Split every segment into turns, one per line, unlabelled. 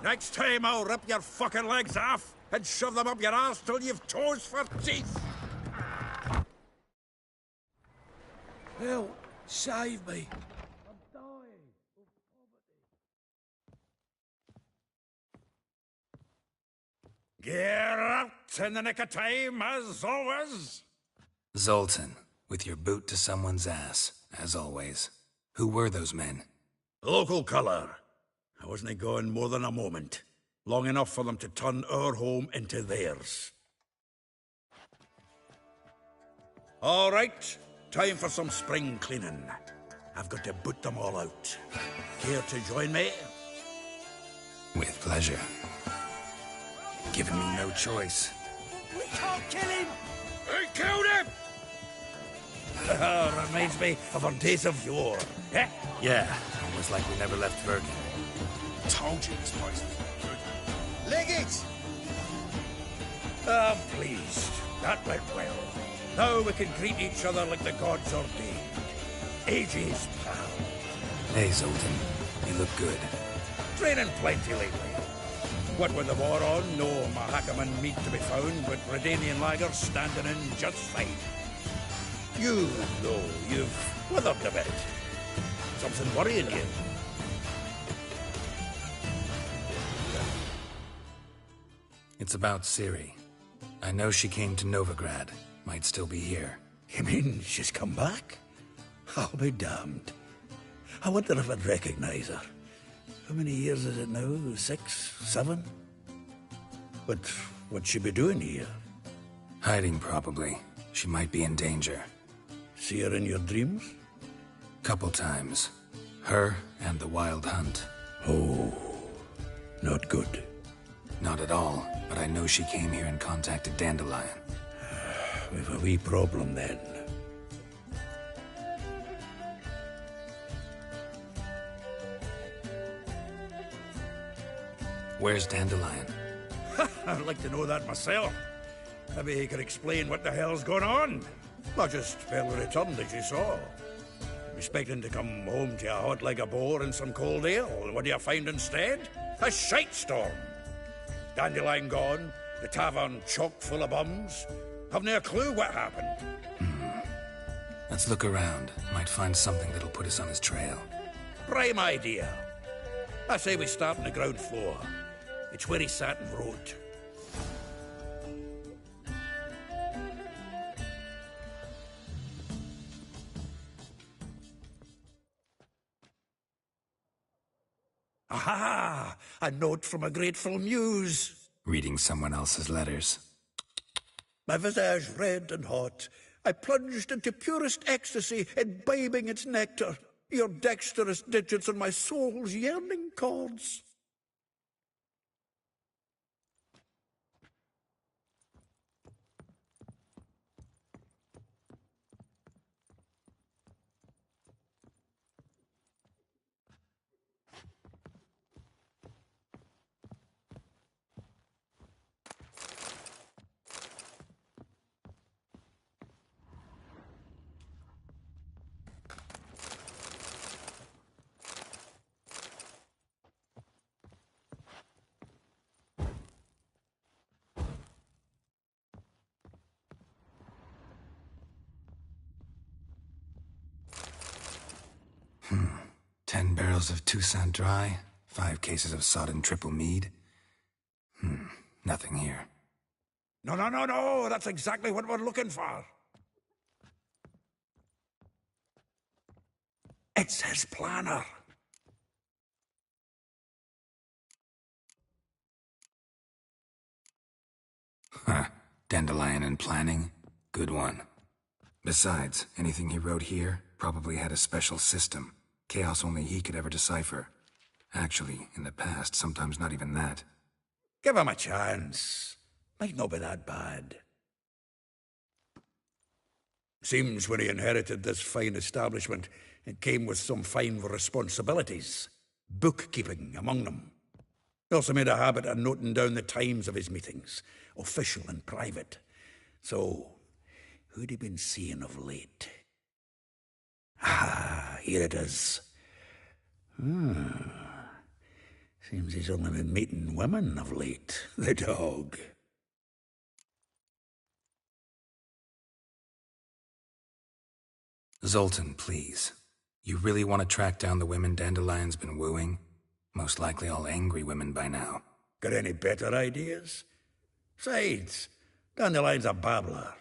Next time I'll rip your fucking legs off and shove them up your ass till you've toes for teeth.
Help! Save me! I'm dying of poverty.
Get out in the nick of time, as always.
Zoltan, with your boot to someone's ass, as always. Who were those men?
Local colour. I wasn't gone more than a moment. Long enough for them to turn our home into theirs. All right, time for some spring cleaning. I've got to boot them all out. Care to join me?
With pleasure. Given me no choice.
We can't kill him!
I killed him! Reminds me of our days of yore. Eh?
Yeah, almost like we never left Bergen.
Told you this place was good.
Leg it!
I'm pleased. That went well. Now we can greet each other like the gods ordained. Ages, pal.
Hey, Zoltan. You look good.
Training plenty lately. What with the war on, no Mahakaman meat to be found, but Redanian lagers standing in just fine. You, though, you've withered a bit. Something worrying you?
It's about Ciri. I know she came to Novigrad. Might still be here.
You mean she's come back? I'll be damned. I wonder if I'd recognize her. How many years is it now? 6, 7? But what'd she be doing here?
Hiding, probably. She might be in danger.
See her in your dreams?
Couple times. Her and the Wild Hunt.
Oh, not good.
Not at all, but I know she came here and contacted Dandelion.
We've a wee problem then.
Where's Dandelion?
I'd like to know that myself. Maybe he could explain what the hell's going on. Not just barely returned, as you saw. Expecting to come home to a hot like a boar and some cold ale. What do you find instead? A shite storm. Dandelion gone, the tavern chock full of bums. Haven't a clue what happened.
Let's look around. Might find something that'll put us on his trail.
Prime idea. I say we start on the ground floor. It's where he sat and wrote. Aha! A note from a grateful muse.
Reading someone else's letters.
My visage red and hot, I plunged into purest ecstasy, imbibing its nectar. Your dexterous digits on my soul's yearning chords.
Hmm. 10 barrels of Toussaint Dry, 5 cases of sodden triple mead. Nothing here.
No, that's exactly what we're looking for. It's his planner.
Huh. Dandelion and planning? Good one. Besides, anything he wrote here probably had a special system. Chaos only he could ever decipher. Actually, in the past, sometimes not even that.
Give him a chance. Might not be that bad. Seems when he inherited this fine establishment, it came with some fine responsibilities. Bookkeeping among them. He also made a habit of noting down the times of his meetings, official and private. So, who'd he been seeing of late? Ah, here it is. Seems he's only been meeting women of late, the dog.
Zoltan, please. You really want to track down the women Dandelion's been wooing? Most likely all angry women by now.
Got any better ideas? Besides, Dandelion's a babbler.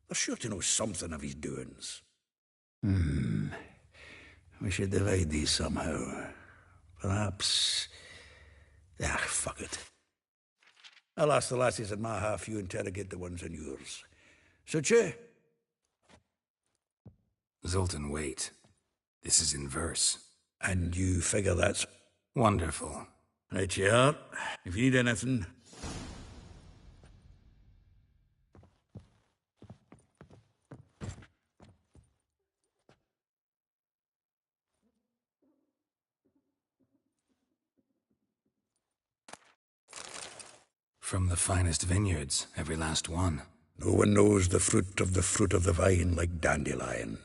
They're sure to know something of his doings. We should divide these somehow. Perhaps... fuck it. I'll ask the lassies in my half, you interrogate the ones in yours. Suit you?
Zoltan, wait. This is in verse.
And you figure that's...
Wonderful.
Right you are. If you need anything...
From the finest vineyards, every last one.
No one knows the fruit of the vine like Dandelion.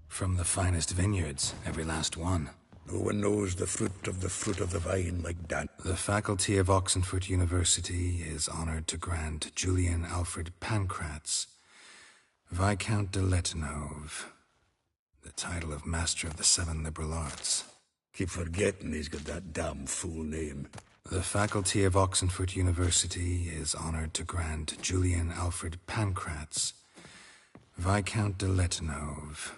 From the finest vineyards, every last one.
No one knows the fruit of the vine like
The faculty of Oxenford University is honored to grant Julian Alfred Pancratz, Viscount de Letenove, the title of Master of the Seven Liberal Arts.
Keep forgetting he's got that damn full name.
The faculty of Oxenford University is honored to grant Julian Alfred Pancratz, Viscount de Letenove,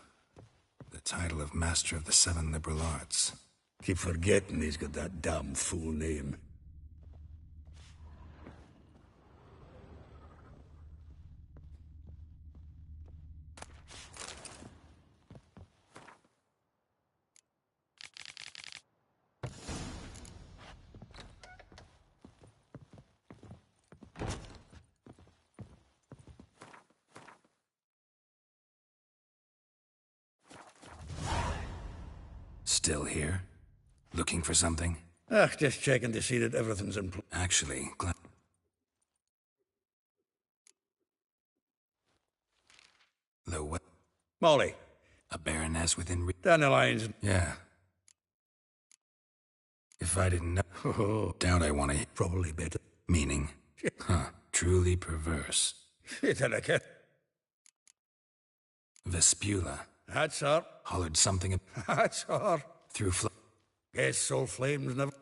the title of Master of the Seven Liberal Arts.
Keep forgetting he's got that damn full name.
Still here? Looking for something?
Just checking to see that everything's in place.
Actually, glad... The what?
Molly.
A baroness within
Dandelion's...
Yeah. If I didn't know...
Oh,
Doubt I want to...
probably better.
Meaning? Huh. Truly perverse. Vespula.
That's her.
Hollered something...
That's her.
Through
Guess soul flames never...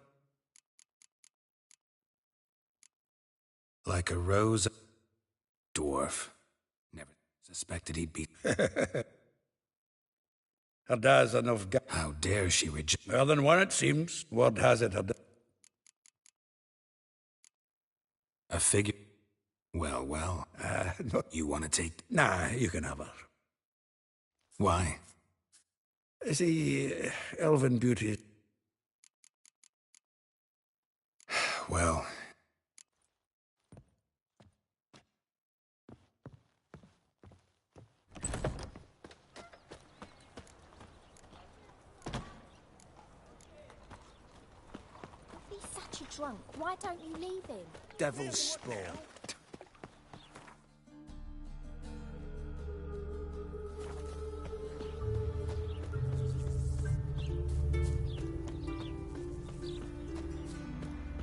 Like a rose... Dwarf. Never suspected he'd be...
Her dad's enough...
How dare she reject...
More than one, it seems. Word has it her dad...
A figure... Well...
No.
You want to take...
Nah, you can have her.
Why?
See, elven beauty...
Well...
He's such a drunk. Why don't you leave him?
Devil's spawn.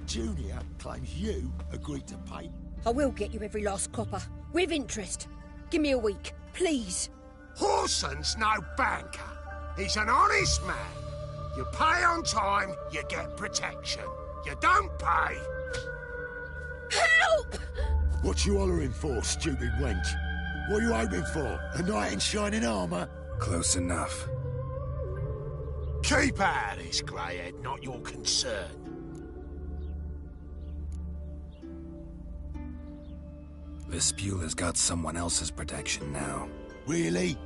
Junior claims you agreed to pay.
I will get you every last copper. With interest. Give me a week, please.
Horson's no banker. He's an honest man. You pay on time, you get protection. You don't pay.
Help!
What you hollering for, stupid wench? What are you hoping for? A knight in shining armour?
Close enough.
Keep out of this, greyhead, not your concern.
Vespula's got someone else's protection now.
Really?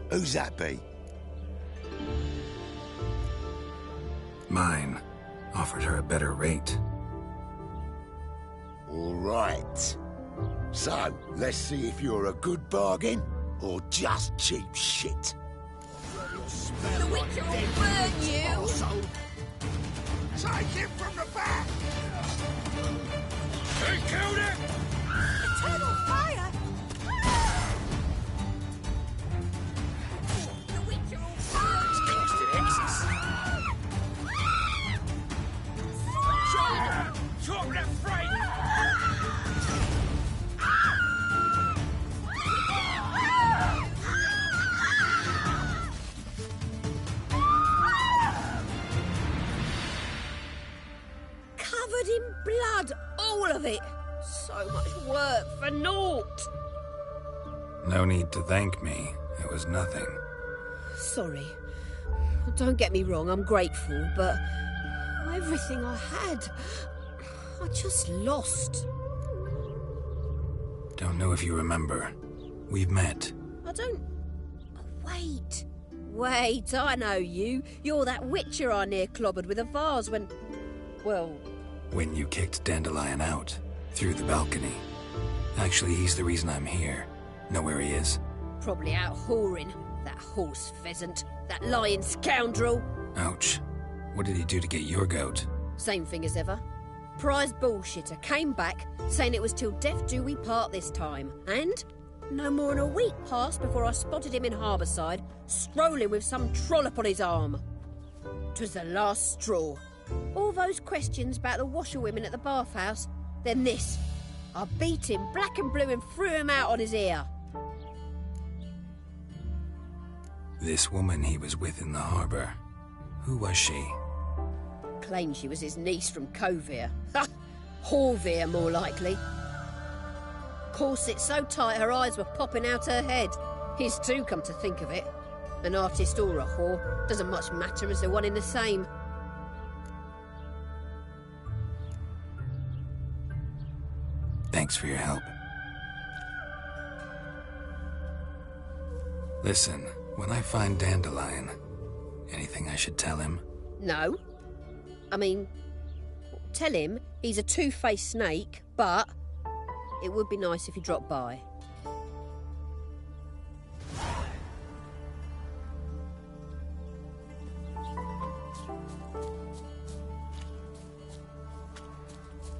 Who's that be?
Mine offered her a better rate.
All right. So, let's see if you're a good bargain or just cheap shit.
The Witcher will burn you!
Take him from the back!
They killed it!
Eternal fire! The Witcher will burn you!
Costed excess. Chop that freight!
Covered in blood, all of it. So much work for naught.
No need to thank me. It was nothing.
Sorry. Don't get me wrong, I'm grateful, but everything I had, I just lost.
Don't know if you remember. We've met.
I don't... Wait. Wait, I know you. You're that Witcher I near clobbered with a vase when... Well...
When you kicked Dandelion out. Through the balcony. Actually, he's the reason I'm here. Know where he is?
Probably out whoring. That horse pheasant. That lying scoundrel.
Ouch. What did he do to get your goat?
Same thing as ever. Prize bullshitter came back, saying it was till death do we part this time. And no more than a week passed before I spotted him in Harbourside, strolling with some trollop on his arm. 'Twas the last straw. All those questions about the washerwomen at the bathhouse, then this. I beat him black and blue and threw him out on his ear.
This woman he was with in the harbour. Who was she?
Claimed she was his niece from Kovir. Ha! Horvir, more likely. Corset so tight her eyes were popping out her head. His too, come to think of it. An artist or a whore doesn't much matter as they're one in the same.
Thanks for your help. Listen, when I find Dandelion, anything I should tell him?
No. I mean, tell him he's a two-faced snake, but it would be nice if he dropped by.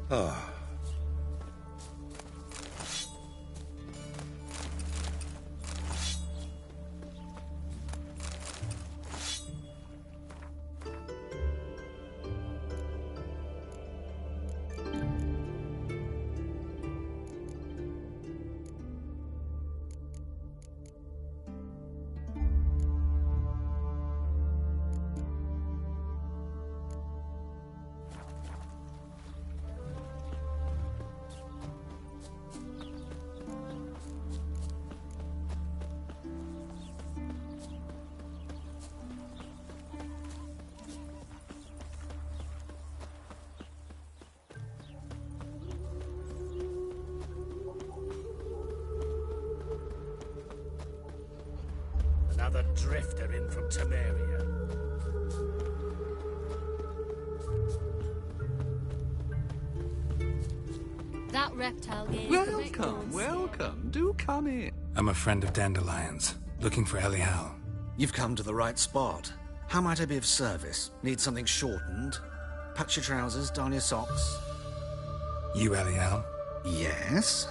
Ah.
Another drifter in from Temeria.
That reptile gave
Welcome. Do come in.
I'm a friend of Dandelion's, looking for Elial.
You've come to the right spot. How might I be of service? Need something shortened? Patch your trousers, darn your socks.
You Elial?
Yes.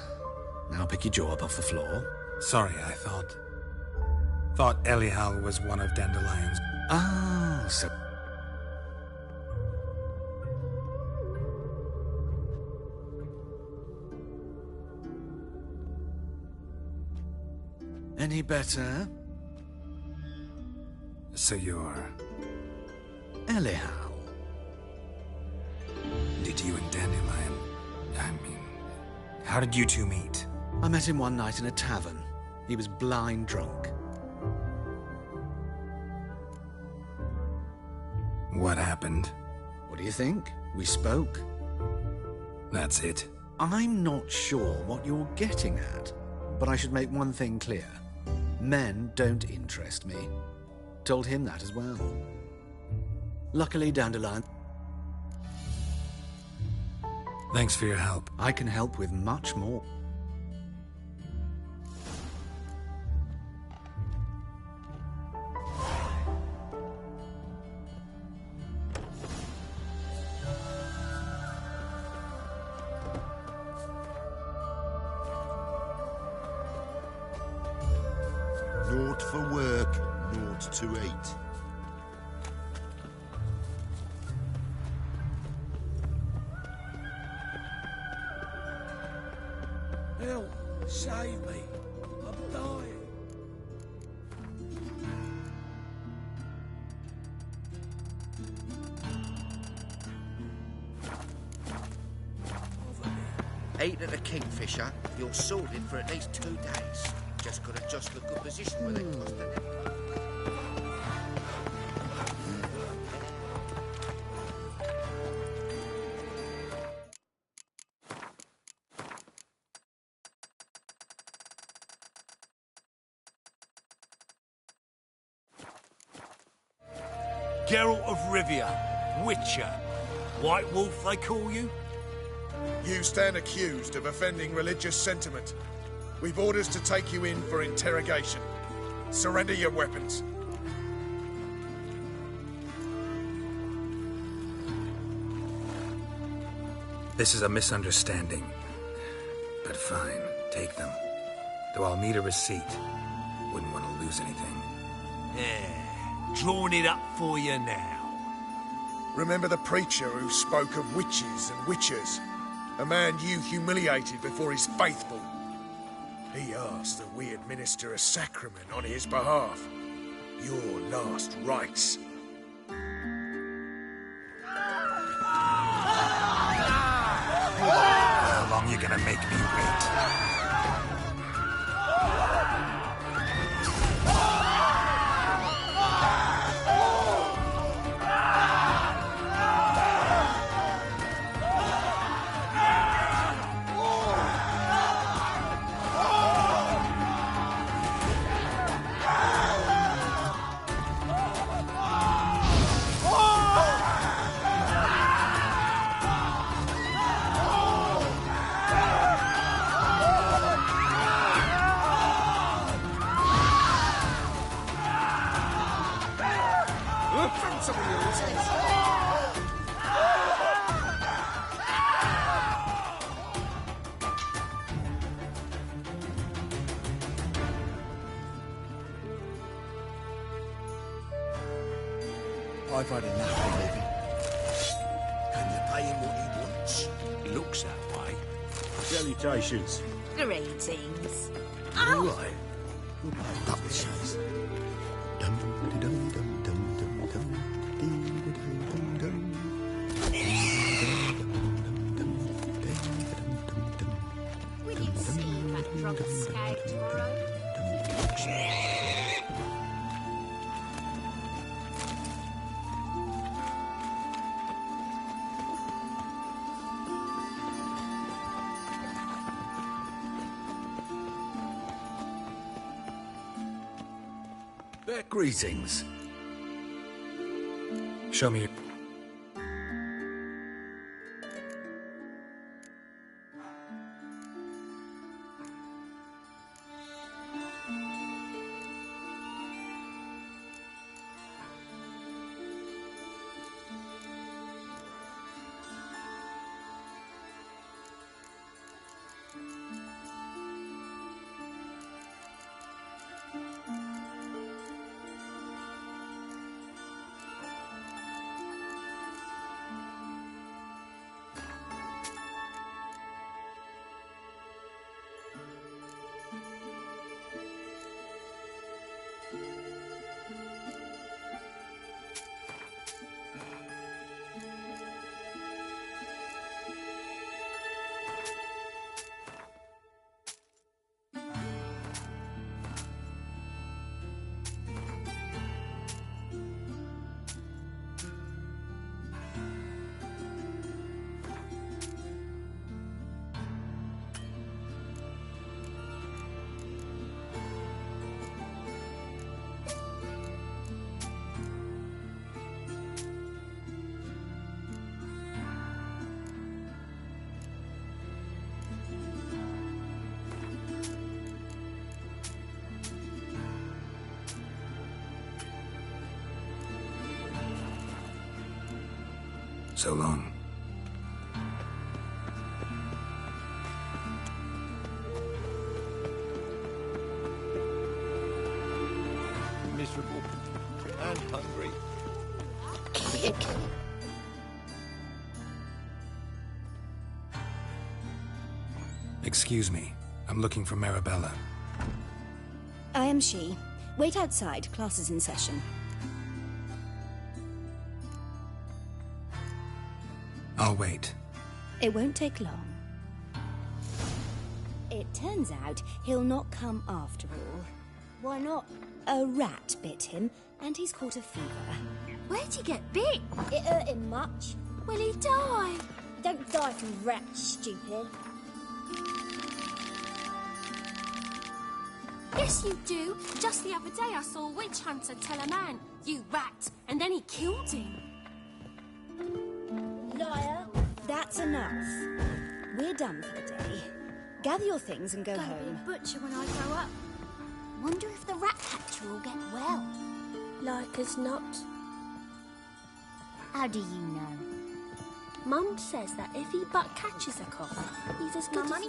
Now pick your jaw up off the floor.
Sorry, I thought Elial was one of Dandelion's.
Ah, so... Any better?
So you're...
Elial.
Did you and Dandelion... how did you two meet?
I met him one night in a tavern. He was blind drunk.
What happened?
What do you think? We spoke.
That's it.
I'm not sure what you're getting at, but I should make one thing clear. Men don't interest me. Told him that as well. Luckily, Dandelion,
Thanks for your help.
I can help with much more.
Naught for work, naught to eat.
Help! Save me! I'm dying!
Ate at a Kingfisher, you're sorted for at least 2 days. Just gotta adjust the good position with it, doesn't it?
Geralt of Rivia, Witcher. White Wolf, they call you?
You stand accused of offending religious sentiment. We've orders to take you in for interrogation. Surrender your weapons.
This is a misunderstanding. But fine, take them. Though I'll need a receipt. Wouldn't want to lose anything.
Yeah, drawing it up for you now.
Remember the preacher who spoke of witches and witchers? A man you humiliated before his faithful. He asked that we administer a sacrament on his behalf. Your last rites.
How long you gonna make me wait?
I've had enough of living.
Can you pay him what he wants?
Looks that way.
Salutations.
Greetings.
All right. Publishers. Dum dum dum dum dum dum dum dum.
Will you see that drunk skag tomorrow?
Greetings.
Show me your... So long.
Miserable and hungry.
Excuse me. I'm looking for Marabella.
I am she. Wait outside. Class is in session.
I'll wait.
It won't take long. It turns out he'll not come after all.
Why not?
A rat bit him, and he's caught a fever.
Where'd he get bit?
It hurt him much.
Will he die?
Don't die from rats, stupid.
Yes, you do. Just the other day I saw a witch hunter tell a man, "You rat," and then he killed him.
Liar.
That's enough. We're done for the day. Gather your things and go
Gonna be
home.
a butcher when I grow up.
Wonder if the rat catcher will get well.
Like as not.
How do you know?
Mum says that if he but catches a cough, he's as good as...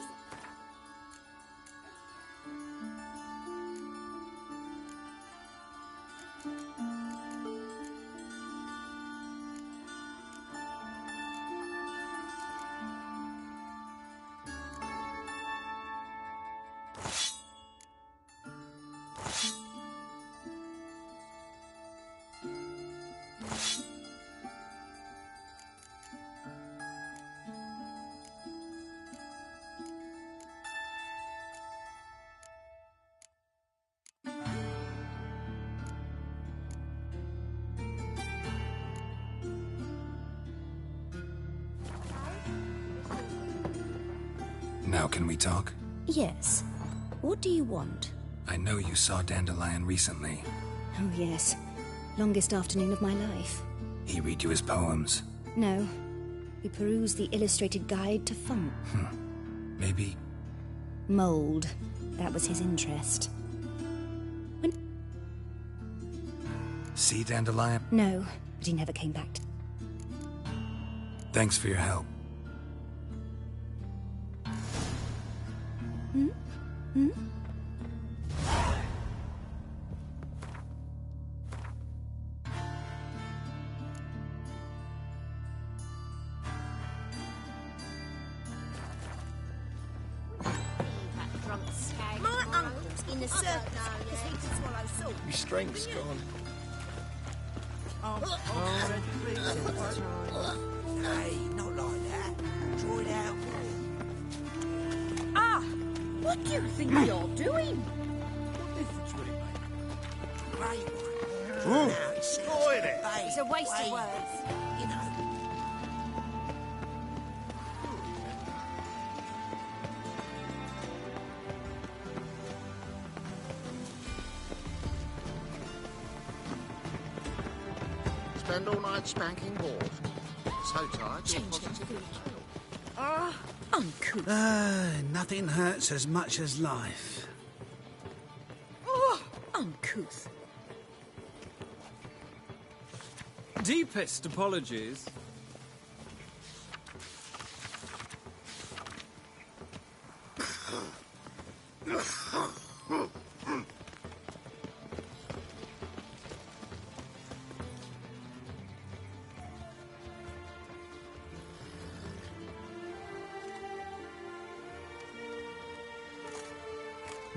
Now can we talk?
Yes. What do you want?
I know you saw Dandelion recently.
Oh, yes. Longest afternoon of my life.
He read you his poems.
No. We perused the illustrated guide to funk.
Maybe...
Mold. That was his interest.
See Dandelion?
No, but he never came back.
Thanks for your help.
My uncle's in the circus because he can swallow salt.
Your strength's gone.
Hey, not like that. Draw it out.
Ah! What do you think you're doing?
What difference would it make? Great one.
Ooh,
Now, he says,
spoil it.
"Babe,
It's a waste of
babe,"
words.
You know.
Spend all night spanking balls. So tired, you're positively ill.
Uncouth.
Nothing hurts as much as life.
Uncouth.
Deepest apologies.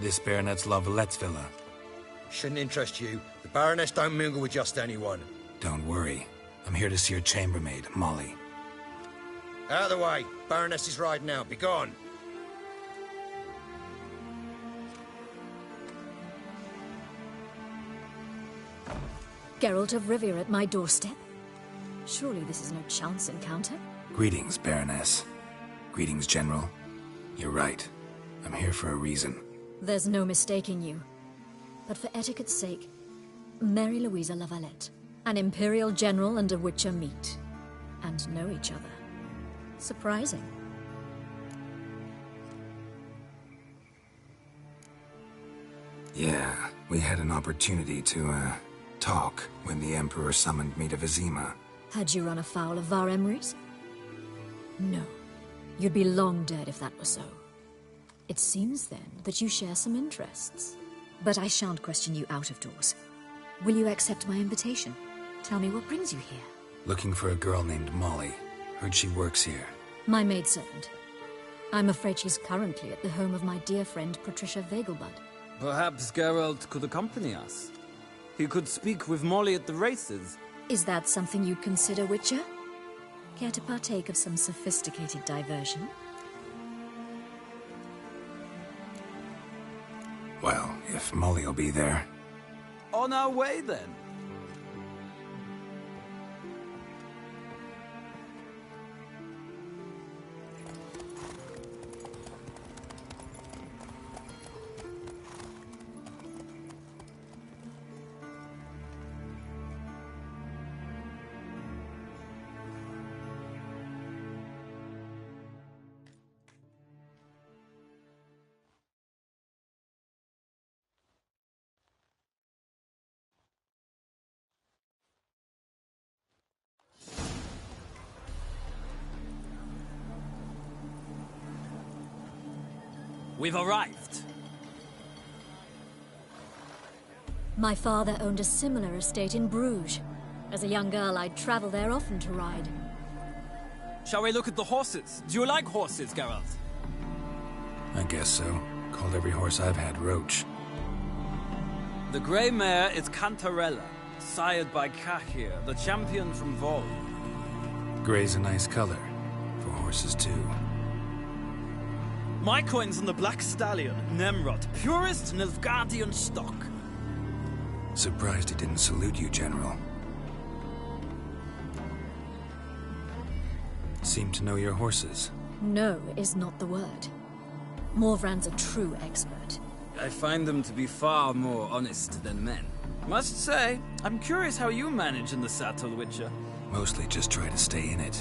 This Baronet's La Vallette's villa.
Shouldn't interest you. The Baroness don't mingle with just anyone.
Don't worry. I'm here to see your chambermaid, Molly.
Out of the way. Baroness is riding out. Be gone.
Geralt of Rivia at my doorstep? Surely this is no chance encounter?
Greetings, Baroness. Greetings, General. You're right. I'm here for a reason.
There's no mistaking you. But for etiquette's sake, Mary Louisa La Valette, an Imperial General and a Witcher meet, and know each other. Surprising.
Yeah, we had an opportunity to, talk when the Emperor summoned me to Vizima.
Had you run afoul of Var Emrys? No. You'd be long dead if that were so. It seems, then, that you share some interests. But I shan't question you out of doors. Will you accept my invitation? Tell me what brings you here.
Looking for a girl named Molly. Heard she works here.
My maidservant. I'm afraid she's currently at the home of my dear friend Patricia Vegelbud.
Perhaps Geralt could accompany us. He could speak with Molly at the races.
Is that something you'd consider, Witcher? Care to partake of some sophisticated diversion?
Well, if Molly'll be there.
On our way, then. We've arrived.
My father owned a similar estate in Bruges. As a young girl, I'd travel there often to ride.
Shall we look at the horses? Do you like horses, Geralt?
I guess so. Called every horse I've had Roach.
The grey mare is Cantarella, sired by Cahir, the champion from Vol.
Grey's a nice color. For horses, too.
My coin's on the Black Stallion, Nemrod, purest Nilfgaardian stock.
Surprised he didn't salute you, General. Seem to know your horses.
No is not the word. Morvran's a true expert.
I find them to be far more honest than men. Must say, I'm curious how you manage in the saddle, Witcher.
Mostly just try to stay in it.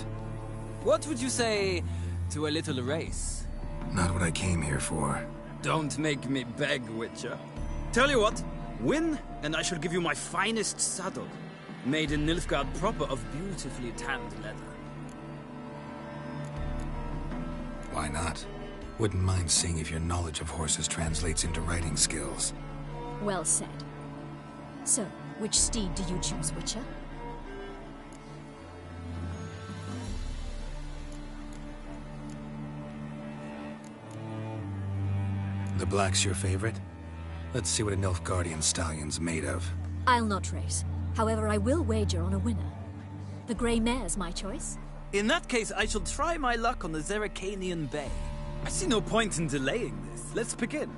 What would you say to a little race?
Not what I came here for.
Don't make me beg, Witcher. Tell you what, win, and I shall give you my finest saddle. Made in Nilfgaard proper of beautifully tanned leather.
Why not? Wouldn't mind seeing if your knowledge of horses translates into riding skills.
Well said. So, which steed do you choose, Witcher?
The black's your favorite? Let's see what a Nilfgaardian stallion's made of.
I'll not race. However, I will wager on a winner. The grey mare's my choice.
In that case, I shall try my luck on the Zerrikanian Bay. I see no point in delaying this. Let's begin.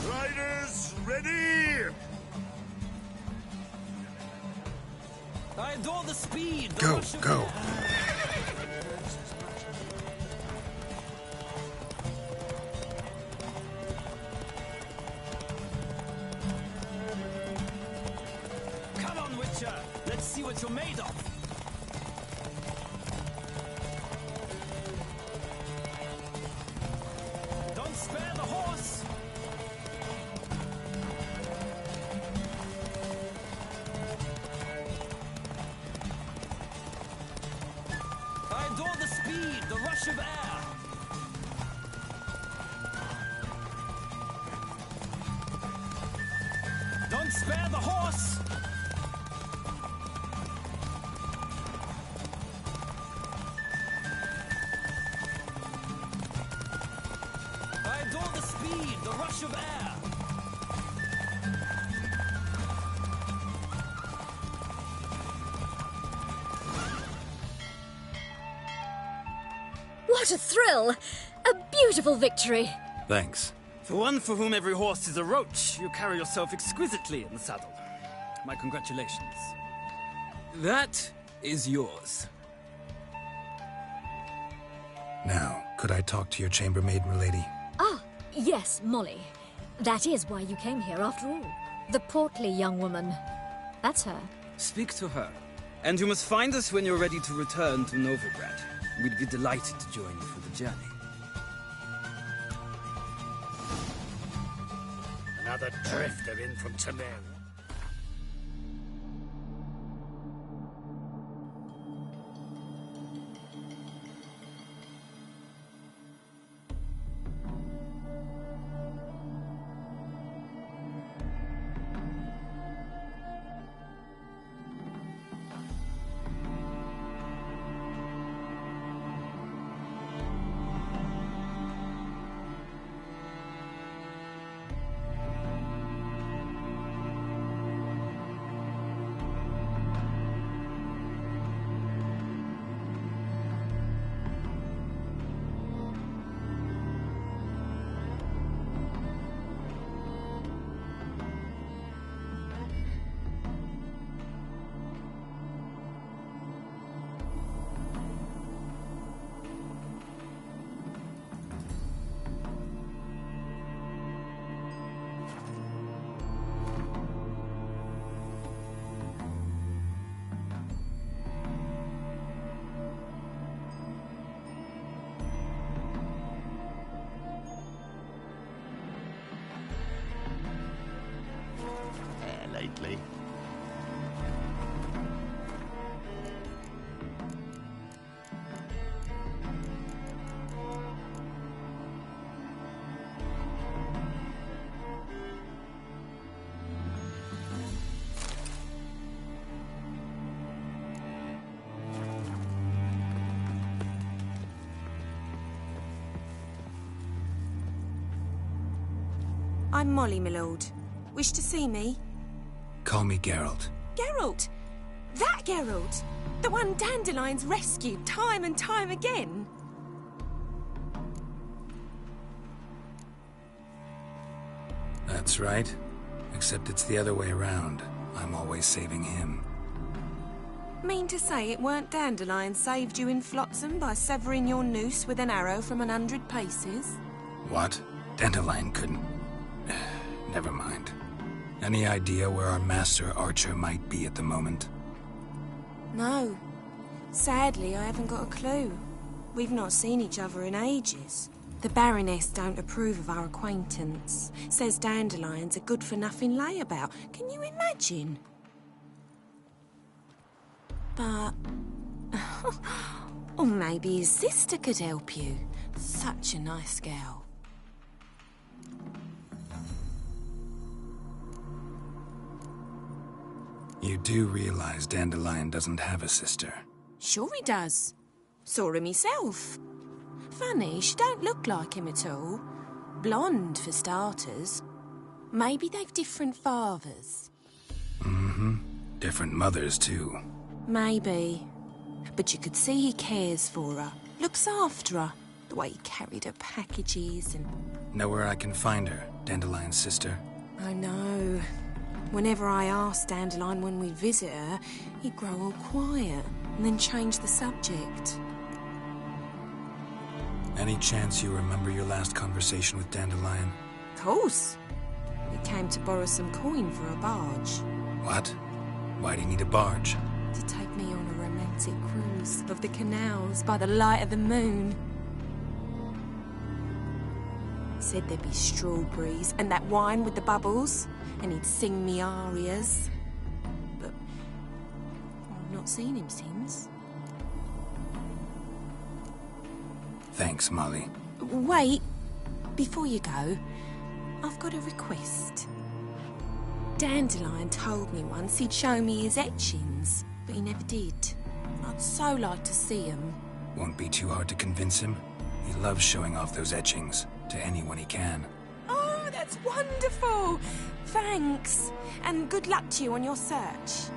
Riders, ready!
I adore the speed.
Go, go.
Come on, Witcher. Let's see what you're made of. Don't spare the horse. I adore the speed, the rush of air. Don't spare the horse. I adore the speed, the rush of air.
What a thrill! A beautiful victory!
Thanks.
For one for whom every horse is a roach, you carry yourself exquisitely in the saddle. My congratulations. That is yours.
Now, could I talk to your chambermaid, milady?
Ah, yes, Molly. That is why you came here after all. The portly young woman. That's her.
Speak to her. And you must find us when you're ready to return to Novigrad. We'd be delighted to join you for the journey.
Another drifter in from Temeria.
Lately.
I'm Molly, my lord. Wish to see me?
Call me Geralt.
Geralt! That Geralt! The one Dandelion's rescued time and time again!
That's right. Except it's the other way around. I'm always saving him.
Mean to say it weren't Dandelion saved you in Flotsam by severing your noose with an arrow from 100 paces?
What? Dandelion couldn't... Never mind. Any idea where our master archer might be at the moment?
No. Sadly, I haven't got a clue. We've not seen each other in ages. The Baroness don't approve of our acquaintance. Says Dandelion's a good-for-nothing layabout. Can you imagine? But... or maybe his sister could help you. Such a nice girl.
You do realize Dandelion doesn't have a sister?
Sure he does. Saw him myself. Funny, she don't look like him at all. Blonde, for starters. Maybe they've different fathers.
Mm-hmm. Different mothers, too.
Maybe. But you could see he cares for her. Looks after her. The way he carried her packages and...
Know where I can find her, Dandelion's sister?
I know. Whenever I asked Dandelion when we'd visit her, he'd grow all quiet and then change the subject.
Any chance you remember your last conversation with Dandelion?
Of course. He came to borrow some coin for a barge.
What? Why'd he need a barge?
To take me on a romantic cruise of the canals by the light of the moon. Said there'd be strawberries and that wine with the bubbles, and he'd sing me arias. But I've not seen him since.
Thanks, Molly.
Wait, before you go, I've got a request. Dandelion told me once he'd show me his etchings, but he never did. I'd so like to see them.
Won't be too hard to convince him. He loves showing off those etchings to anyone he can.
Oh, that's wonderful! Thanks, and good luck to you on your search.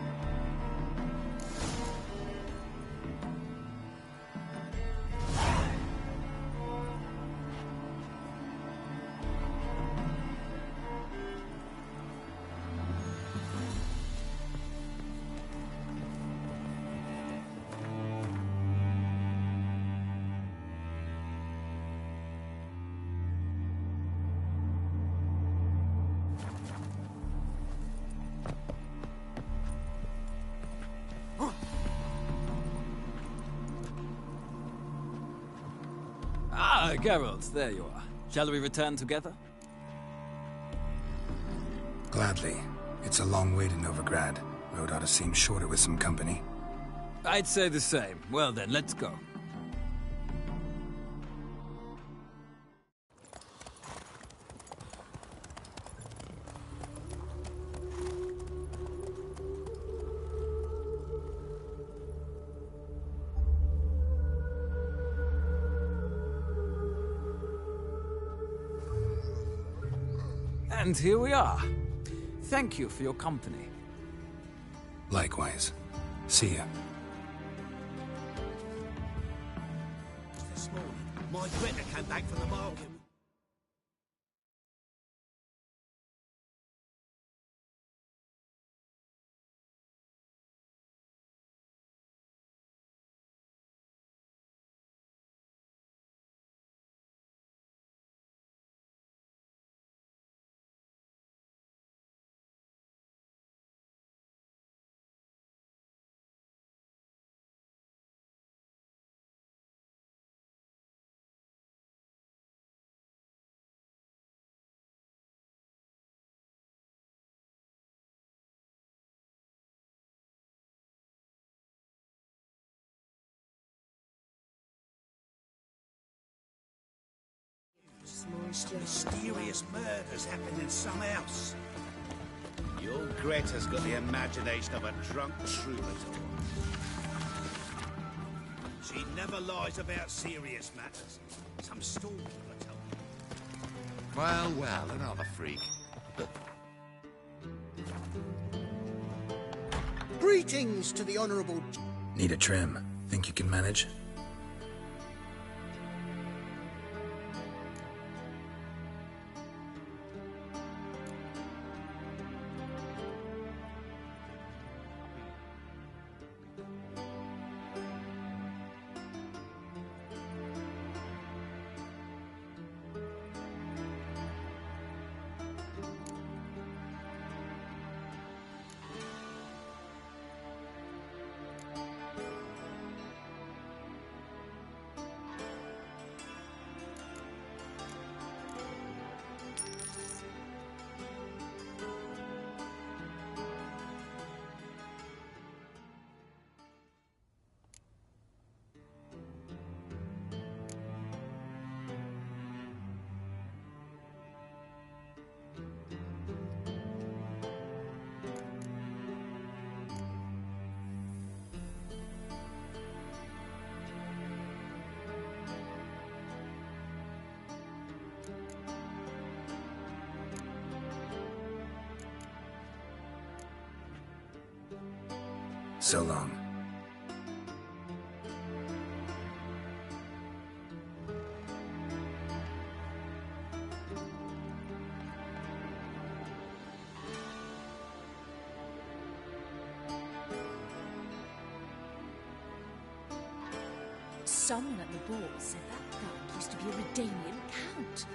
Geralt, there you are. Shall we return together?
Gladly. It's a long way to Novigrad. Road ought to seem shorter with some company.
I'd say the same. Well then, let's go. And here we are. Thank you for your company.
Likewise. See ya.
This morning, my Greta came back from the market. Some mysterious murders happening in some house.
Your Greta's got the imagination of a drunk troubadour.
She never lies about serious matters. Some storekeeper told me.
Well, well, another freak.
Greetings to the Honourable...
Need a trim. Think you can manage? So long.
Someone at the ball said that thug used to be a Redanian count.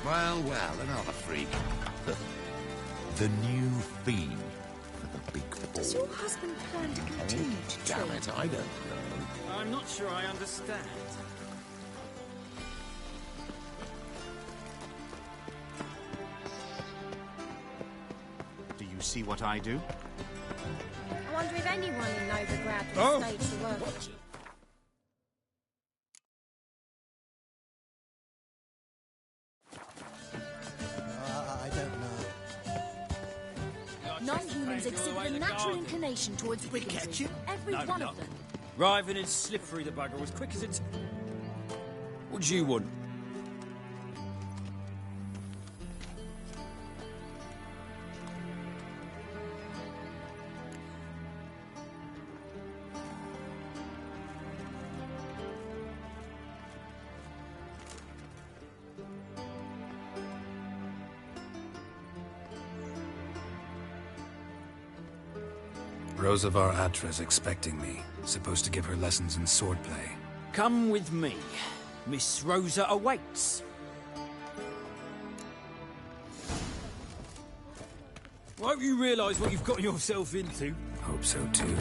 Well, well, another freak. The new fiend for the big ball.
Does your husband plan to continue to
Damn
trade?
it, I don't know.
I'm not sure I understand.
Do you see what I do?
I wonder if anyone in Novigrad
Oh.
can stage the work.
I don't know.
Non-humans exhibit a natural inclination towards brigandage. Every
No,
one
not.
of them.
Riving and slippery, the bugger, as quick as it's... What do you want?
Rosavar Atra's expecting me. Supposed to give her lessons in swordplay.
Come with me. Miss Rosa awaits. Won't you realise what you've got yourself into?
Hope so too.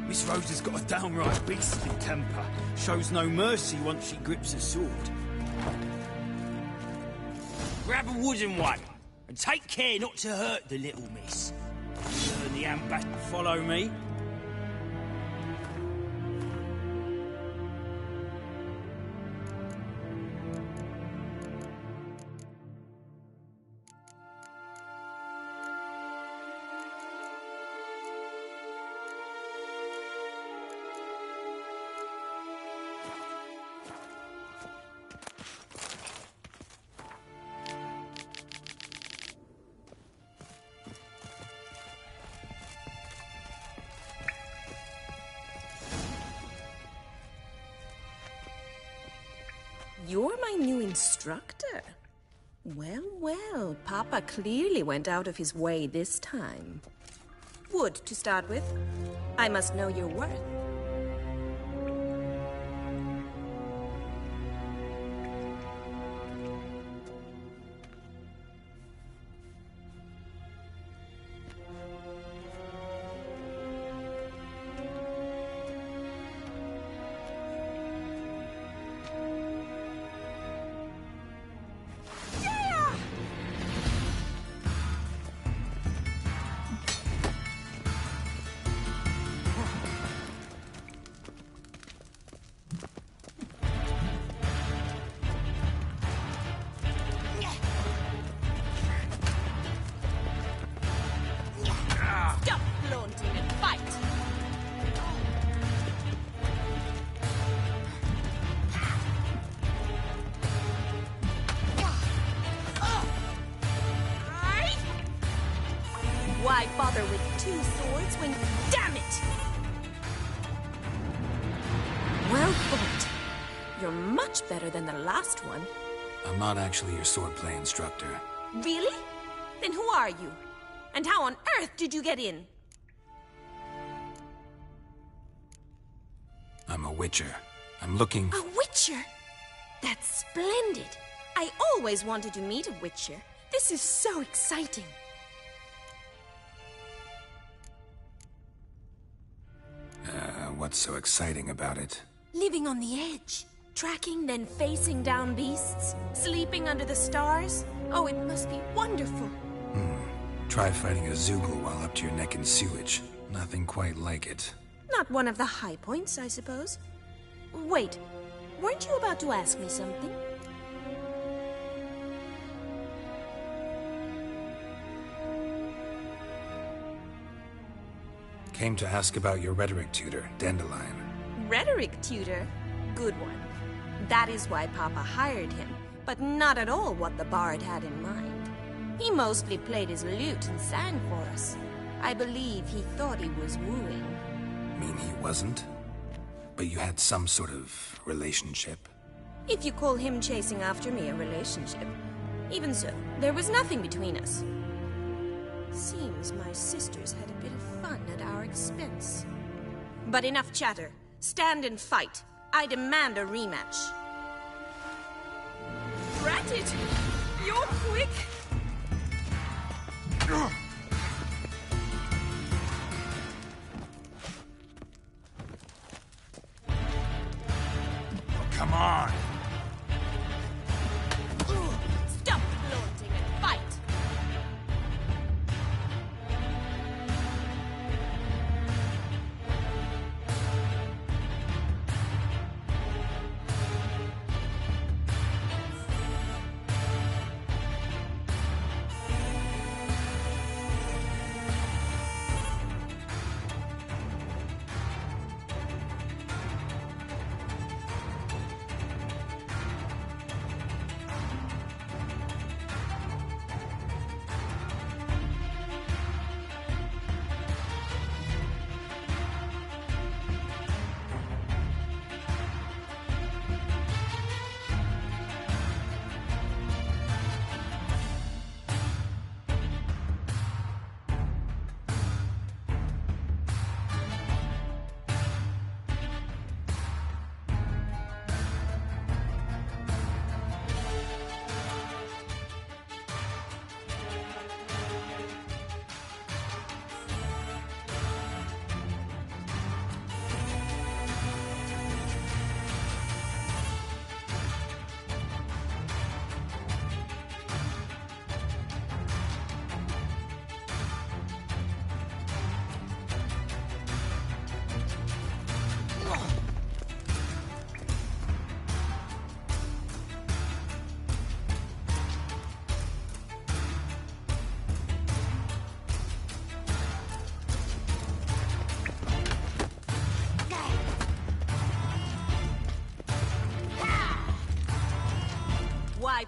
Miss Rosa's got a downright beastly temper. Shows no mercy once she grips a sword. Grab a wooden one, and take care not to hurt the little miss. Learn the ambassador. Follow me.
You're my new instructor. Well, well, Papa clearly went out of his way this time. Wood, to start with. I must know your worth.
Stop flaunting and fight!
Why bother with two swords when... Damn it! Well put. You're much better than the last one.
I'm not actually your swordplay instructor.
Really? Then who are you? And how on earth did you get in?
I'm a witcher. I'm looking...
A witcher? That's splendid. I always wanted to meet a witcher. This is so exciting.
What's so exciting about it?
Living on the edge. Tracking, then facing down beasts. Sleeping under the stars. Oh, it must be wonderful.
Try fighting a Zoogle while up to your neck in sewage. Nothing quite like it.
Not one of the high points, I suppose. Wait, weren't you about to ask me something?
Came to ask about your rhetoric tutor, Dandelion.
Rhetoric tutor? Good one. That is why Papa hired him, but not at all what the bard had in mind. He mostly played his lute and sang for us. I believe he thought he was wooing.
Mean he wasn't? But you had some sort of relationship?
If you call him chasing after me a relationship. Even so, there was nothing between us. Seems my sisters had a bit of fun at our expense. But enough chatter. Stand and fight. I demand a rematch. Drat it! You're quick!
Come on!
Stop flaunting and fight!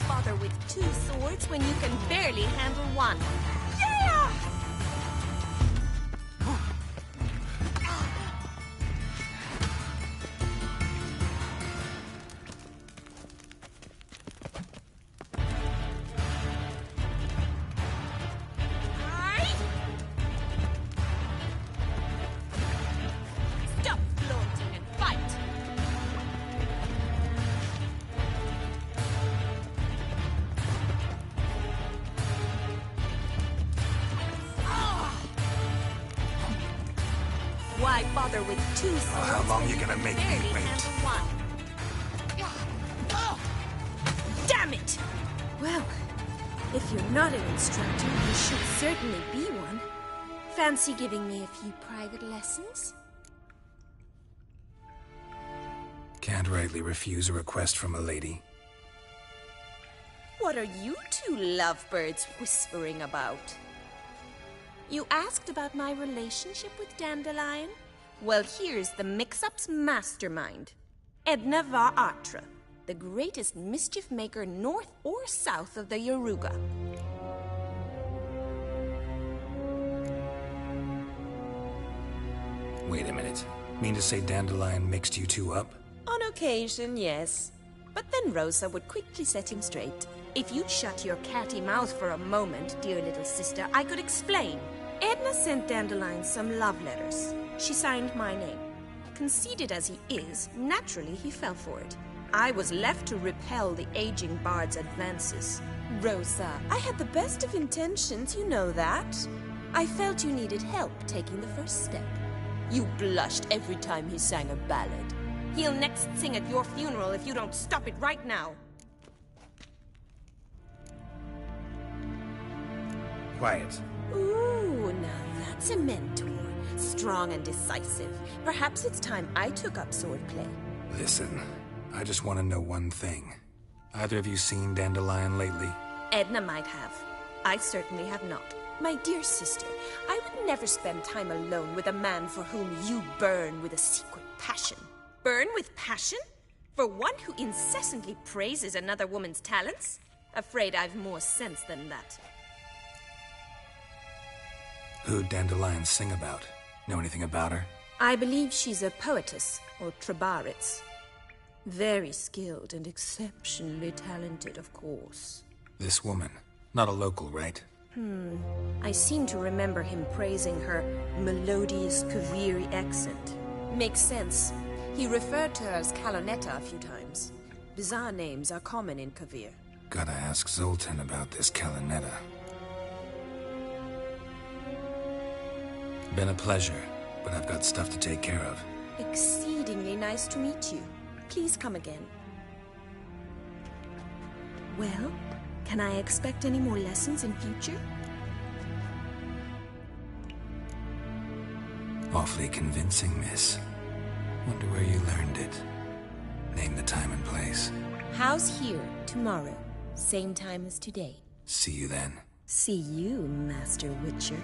bother with 2 swords when you can barely handle one? Yeah! Stop flaunting and fight! Why bother with 2 swords?
How long
when
you gonna
can
make me
barely
wait?
handle one? Damn it! Well, if you're not an instructor, you should certainly be one. Fancy giving me a few private lessons?
Can't rightly refuse a request from a lady.
What are you 2 lovebirds whispering about? You asked about my relationship with Dandelion? Well, here's the mix-up's mastermind. Edna Va Atra, the greatest mischief maker north or south of the Yaruga.
Wait a minute. Mean to say Dandelion mixed you 2 up?
On occasion, yes. But then Rosa would quickly set him straight. If you'd shut your catty mouth for a moment, dear little sister, I could explain. Edna sent Dandelion some love letters. She signed my name. Conceited as he is, naturally he fell for it. I was left to repel the aging bard's advances. Rosa, I had the best of intentions, you know that. I felt you needed help taking the first step. You blushed every time he sang a ballad. He'll next sing at your funeral if you don't stop it right now.
Quiet.
Ooh, now that's a mentor. Strong and decisive. Perhaps it's time I took up swordplay.
Listen, I just want to know one thing. Either of you seen Dandelion lately?
Edna might have. I certainly have not. My dear sister, I would never spend time alone with a man for whom you burn with a secret passion. Burn with passion? For one who incessantly praises another woman's talents? Afraid I've more sense than that.
Who'd Dandelion sing about? Know anything about her?
I believe she's a poetess, or trabaritz. Very skilled and exceptionally talented, of course.
This woman. Not a local, right?
I seem to remember him praising her melodious Kaviri accent. Makes sense. He referred to her as Calonetta a few times. Bizarre names are common in Kavir.
Gotta ask Zoltan about this Calonetta. Been a pleasure, but I've got stuff to take care of.
Exceedingly nice to meet you. Please come again. Well, can I expect any more lessons in future?
Awfully convincing, miss. Wonder where you learned it. Name the time and place.
House here, tomorrow. Same time as today.
See you then.
See you, Master Witcher.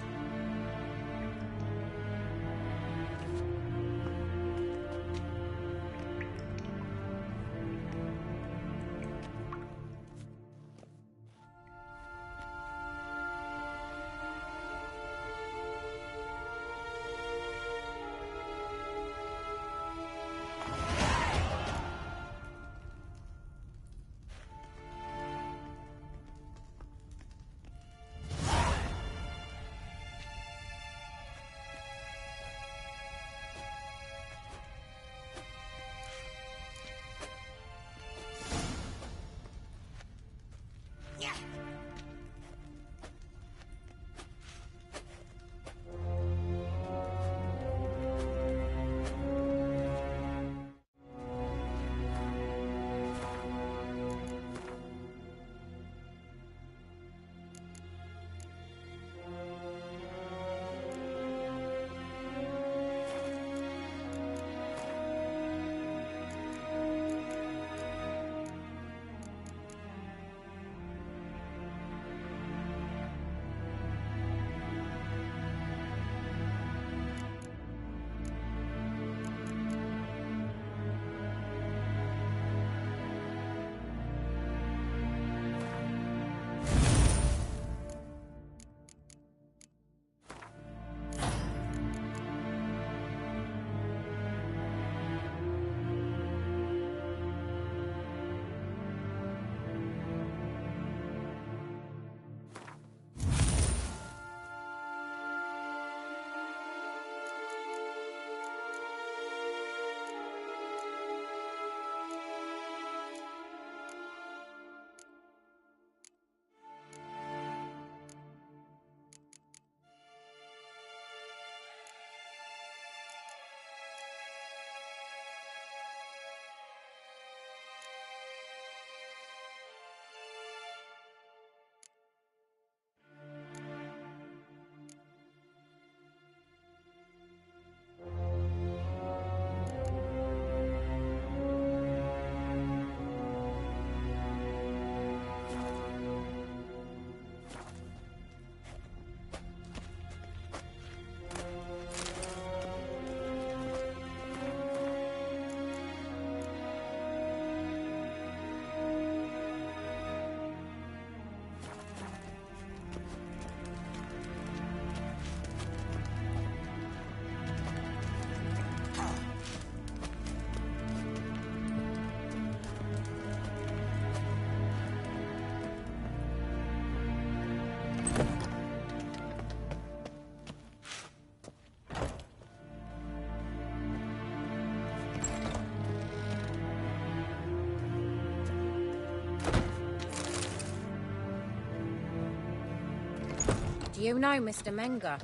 Do you know Mr. Menger?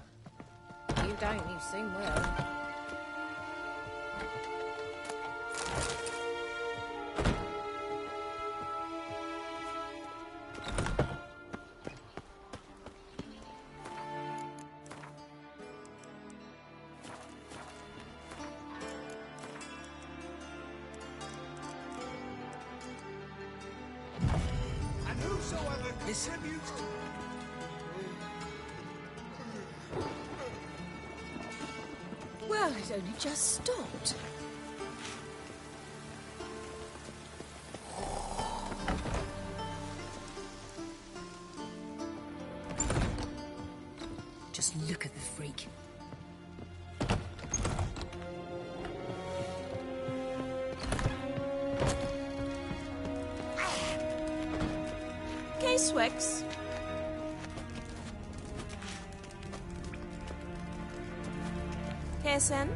You don't, you soon will.
And whosoever contributes to...
Well, it only just stopped. Just look at the freak.
Swix. Kirsten?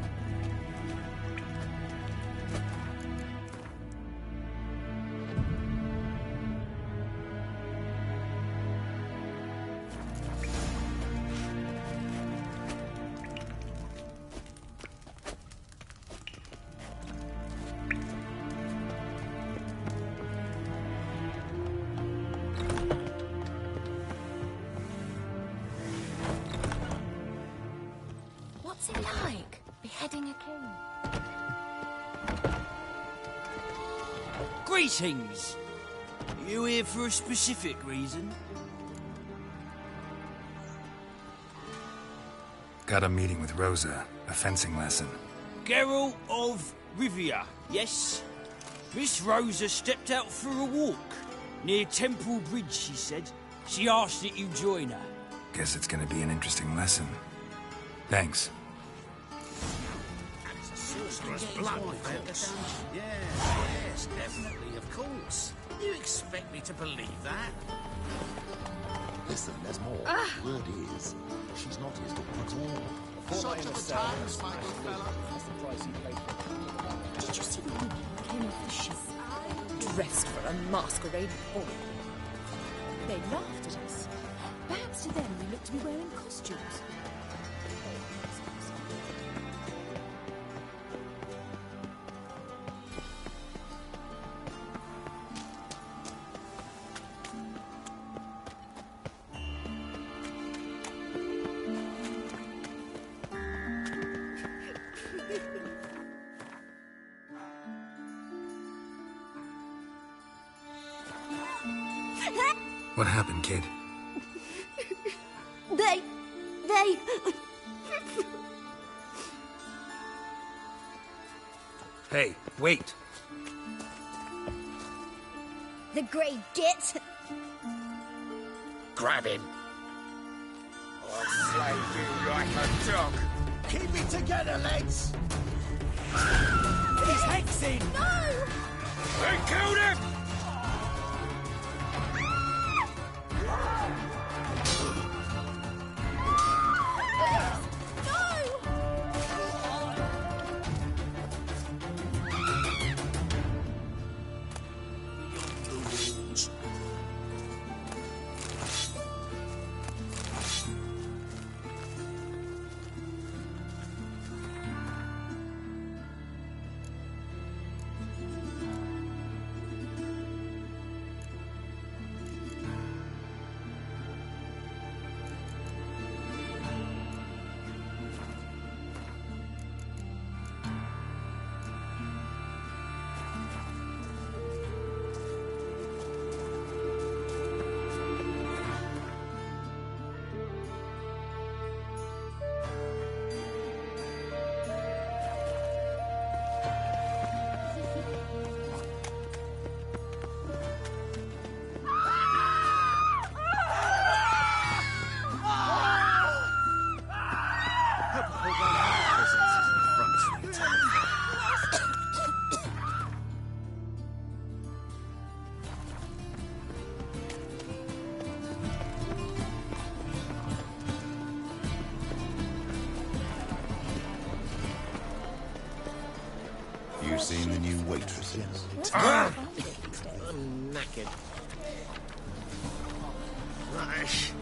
What's it like, beheading a king?
Greetings! You here for a specific reason?
Got a meeting with Rosa, a fencing lesson.
Geralt of Rivia, yes? Miss Rosa stepped out for a walk. Near Temple Bridge, she said. She asked that you join her.
Guess it's gonna be an interesting lesson. Thanks.
Yes, definitely, of course. You expect me to believe that?
Listen, there's more. Word is, she's not his daughter at all.
Shot to the times, my good fellow.
Did you see the woman who came off the ship? Dressed for a masquerade ball. They laughed at us. Perhaps to them we looked to be wearing costumes.
What happened, kid?
They...
Hey, wait!
The Grey Git?
Grab him. I'll slay you like a dog.
Keep it together, lads!
He's hexing!
No!
They killed him!
You seen the new waitresses?
I'm knackered. Right.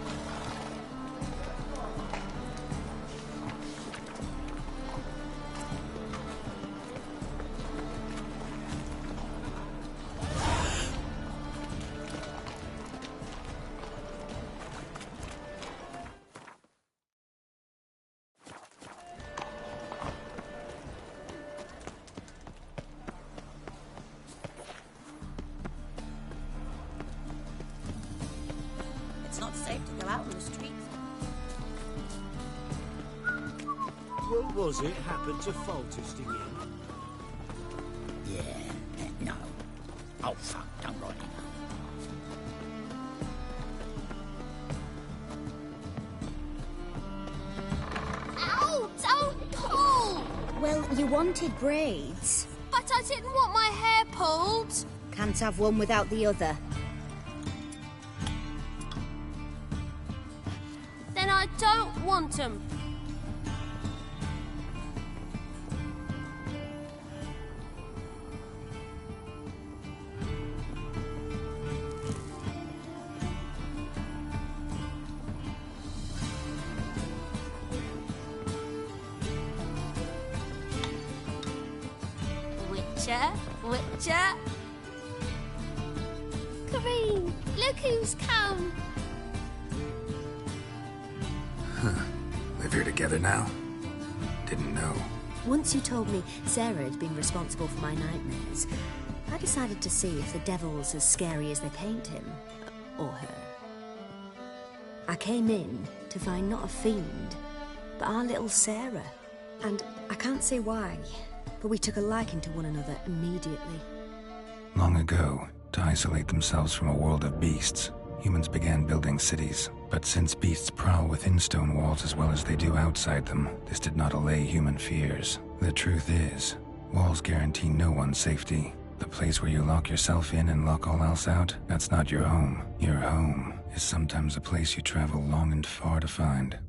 It's not safe to go out on the streets.
What was it happened to Faltist again?
Yeah, no. Oh, fuck, don't write it.
Ow! Don't pull!
Well, you wanted braids.
But I didn't want my hair pulled.
Can't have one without the other.
Then I don't want them. Witcher. Green, look who's come.
Live here together now? Didn't know.
Once you told me Sarah had been responsible for my nightmares, I decided to see if the devil's as scary as they paint him. Or her. I came in to find not a fiend, but our little Sarah. And I can't say why, but we took a liking to one another immediately.
Long ago, to isolate themselves from a world of beasts, humans began building cities. But since beasts prowl within stone walls as well as they do outside them, this did not allay human fears. The truth is, walls guarantee no one's safety. The place where you lock yourself in and lock all else out, that's not your home. Your home is sometimes a place you travel long and far to find.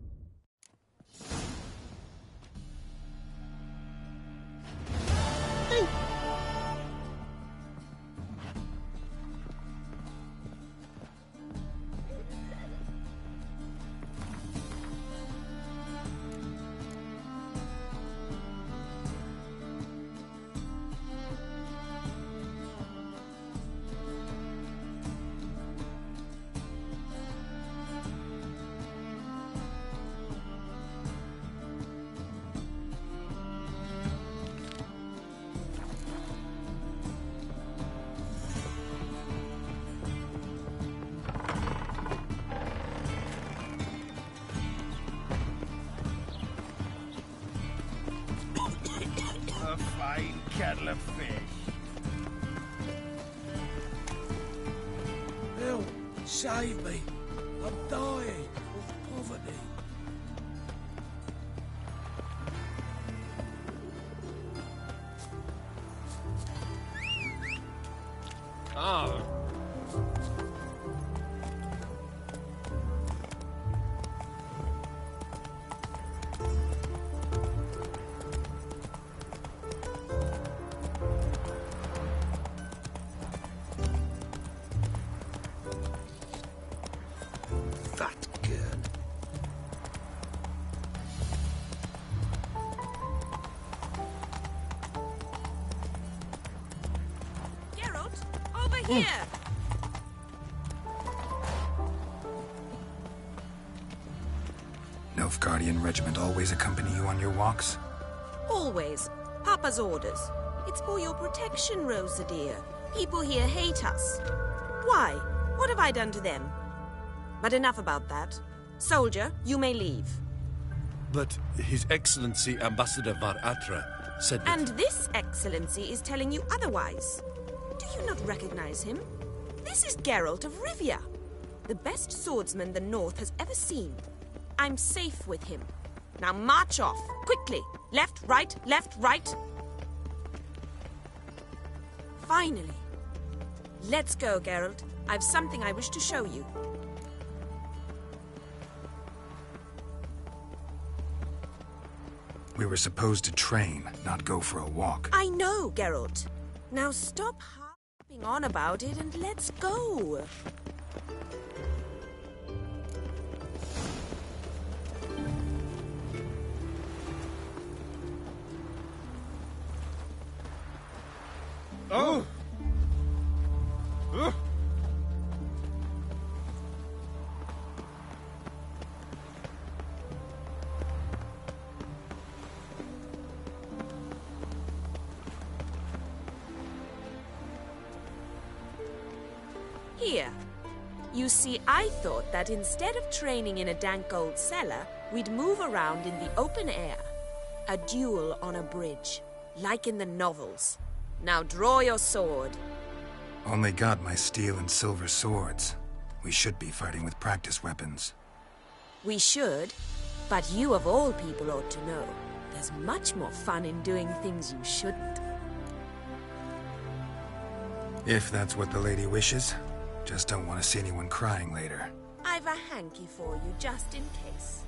Kettle of fish.
Help! Save me! I'm dying of poverty.
Oh.
Here!
Nilfgaardian regiment always accompany you on your walks?
Always. Papa's orders. It's for your protection, Rosa dear. People here hate us. Why? What have I done to them? But enough about that. Soldier, you may leave.
But His Excellency Ambassador Var Atra said that...
And this Excellency is telling you otherwise. Do you not recognize him? This is Geralt of Rivia, the best swordsman the North has ever seen. I'm safe with him. Now march off, quickly. Left, right, left, right. Finally. Let's go, Geralt. I've something I wish to show you.
We were supposed to train, not go for a walk.
I know, Geralt. Now stop harping on about it and let's go.
Oh!
Here. You see, I thought that instead of training in a dank old cellar, we'd move around in the open air. A duel on a bridge, like in the novels. Now draw your sword.
Only got my steel and silver swords. We should be fighting with practice weapons.
We should, but you of all people ought to know. There's much more fun in doing things you shouldn't.
If that's what the lady wishes. Just don't want to see anyone crying later.
I've a hanky for you, just in case.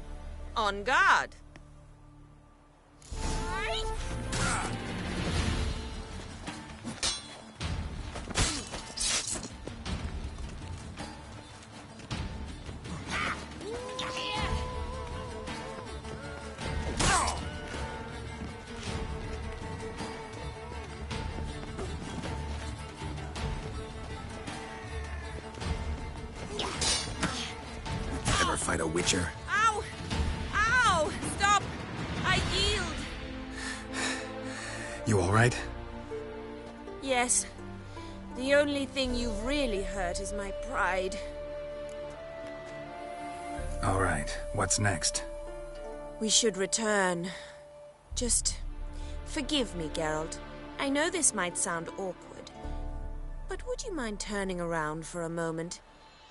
On guard!
Ever fight a witcher?
Ow! Ow! Stop! I yield!
You alright?
Yes. The only thing you've really hurt is my pride.
Alright, what's next?
We should return. Just forgive me, Geralt. I know this might sound awkward, but would you mind turning around for a moment?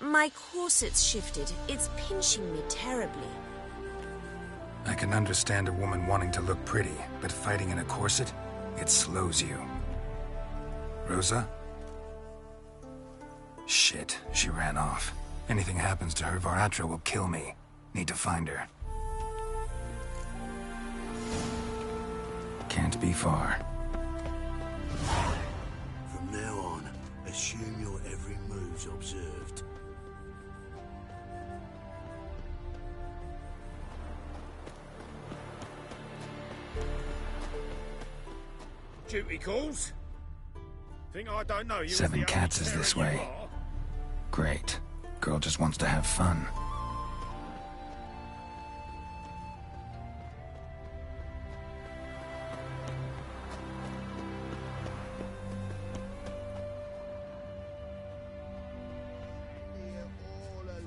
My corset's shifted. It's pinching me terribly.
I can understand a woman wanting to look pretty, but fighting in a corset, it slows you. Rosa? Shit, she ran off. Anything happens to her, Varatra will kill me. Need to find her. Can't be far.
From now on, assume your every move's observed.
Duty calls? Think I don't know you.
Seven Cats is this way. Great. Girl just wants to have fun.
All alone.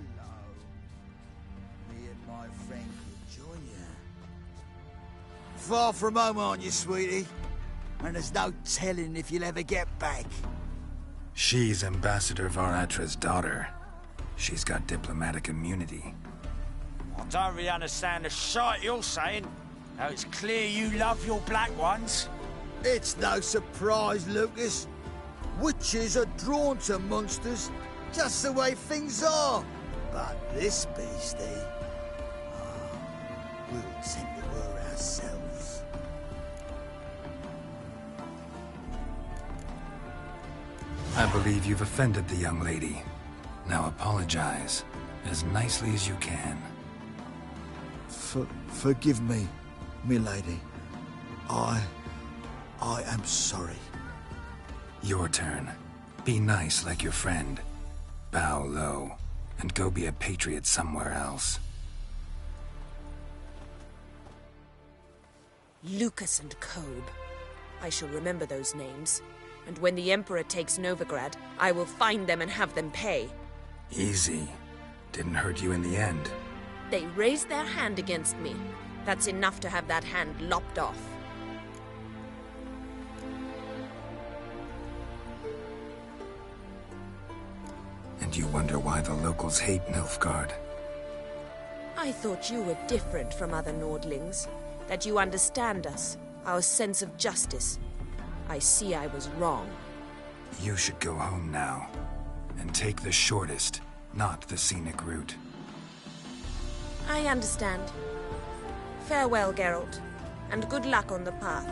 Me and my friend could join you. Far from home, aren't you, sweetie? And there's no telling if you'll ever get back.
She's Ambassador Varatra's daughter. She's got diplomatic immunity.
I don't really understand the shite you're saying. Now it's clear you love your black ones.
It's no surprise, Lucas. Witches are drawn to monsters, just the way things are. But this beastie, we'll tend to her ourselves.
I believe you've offended the young lady. Now apologize, as nicely as you can.
Forgive me, milady. I am sorry.
Your turn. Be nice like your friend. Bow low, and go be a patriot somewhere else.
Lucas and Kobe. I shall remember those names. And when the Emperor takes Novigrad, I will find them and have them pay.
Easy. Didn't hurt you in the end.
They raised their hand against me. That's enough to have that hand lopped off.
And you wonder why the locals hate Nilfgaard.
I thought you were different from other Nordlings. That you understand us, our sense of justice. I see I was wrong.
You should go home now. And take the shortest, not the scenic route.
I understand. Farewell, Geralt. And good luck on the path.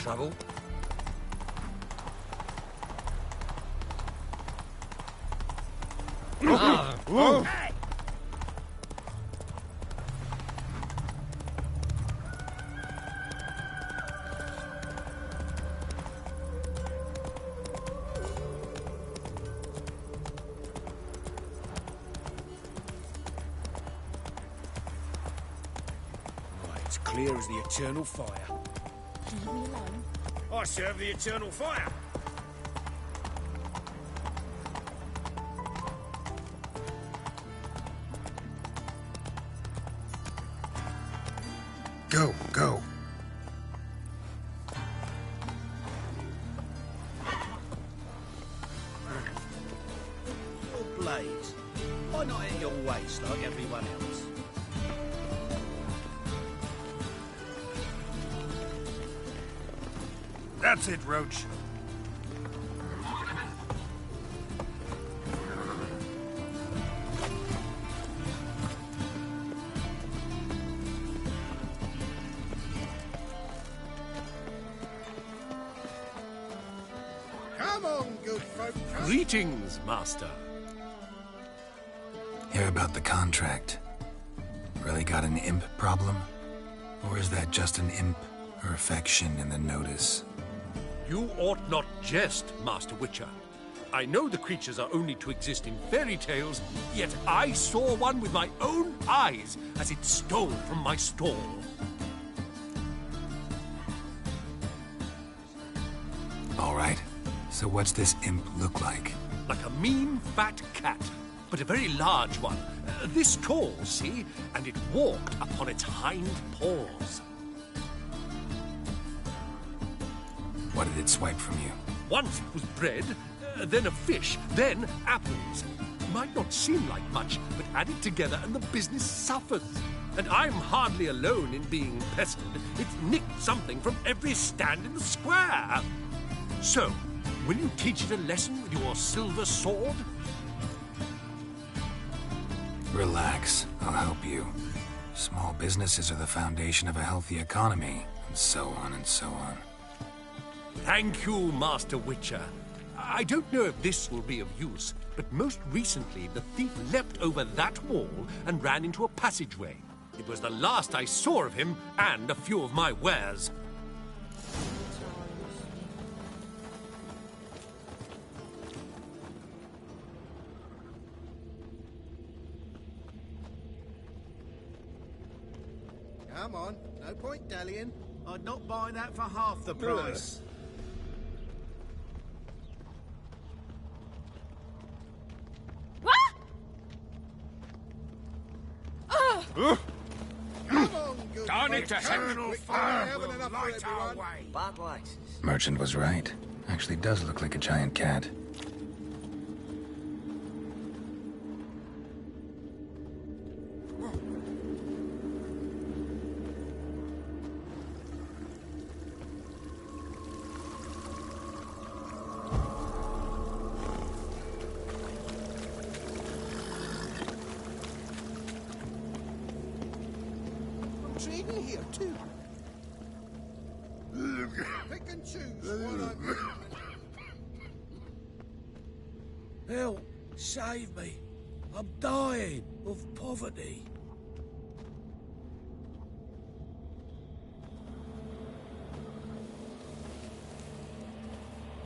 trouble.
Hey!
It's clear as the eternal fire.
Leave me alone.
I serve the eternal fire.
Go, go.
Your blades. Why not at your waist like everyone else?
That's it, Roach.
Come on, good folk.
Greetings, Master.
Hear about the contract. Really got an imp problem? Or is that just an imp or affection in the notice?
You ought not jest, Master Witcher. I know the creatures are only to exist in fairy tales, yet I saw one with my own eyes as it stole from my stall.
All right. So what's this imp look like?
Like a mean, fat cat, but a very large one. This tall, see? And it walked upon its hind paws.
What did it swipe from you?
Once it was bread, then a fish, then apples. Might not seem like much, but add it together and the business suffers. And I'm hardly alone in being pestered. It's nicked something from every stand in the square. So, will you teach it a lesson with your silver sword?
Relax, I'll help you. Small businesses are the foundation of a healthy economy, and so on and so on.
Thank you, Master Witcher. I don't know if this will be of use, but most recently the thief leapt over that wall and ran into a passageway. It was the last I saw of him and a few of my wares.
Come on, no point dallying.
I'd not buy that for half the price.
Darn it to eternal fire will light our way.
Bad laces.
Merchant was right. Actually does look like a giant cat.
Trading here too. Pick and choose one
Help! Save me! I'm dying of poverty.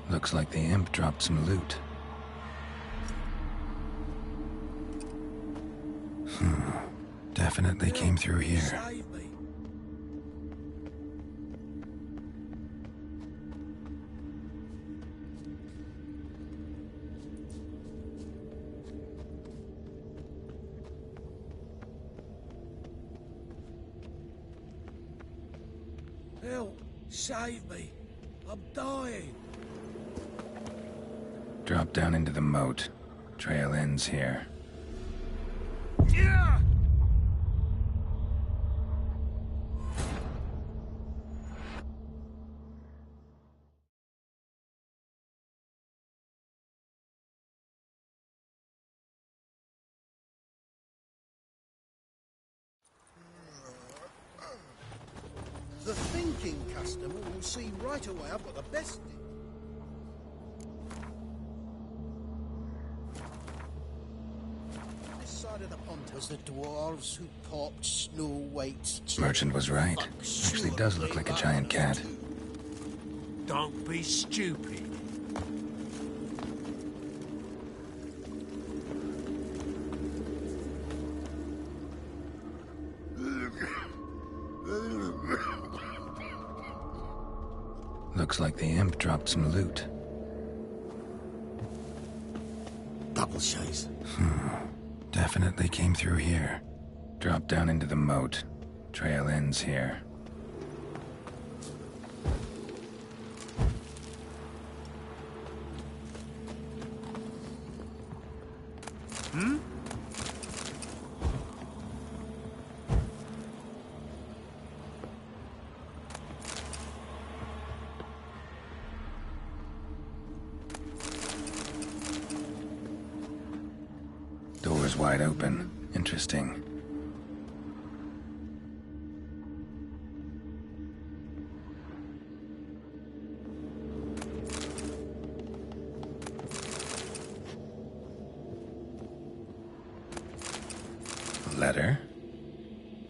Looks like the imp dropped some loot. Definitely came through here.
Save me! Help! Save me! I'm dying!
Drop down into the moat. Trail ends here.
Yeah!
The thinking customer. customer will see right away I've got the best... This side of the pond was the dwarves who popped Snow White's...
Merchant was right. Actually does look like a giant cat.
Don't be stupid.
Looks like the imp dropped some loot.
Double chase.
Definitely came through here. Dropped down into the moat. Trail ends here. Door's wide open. Interesting. A letter?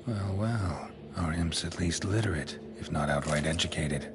Well, well. Our imp's at least literate, if not outright educated.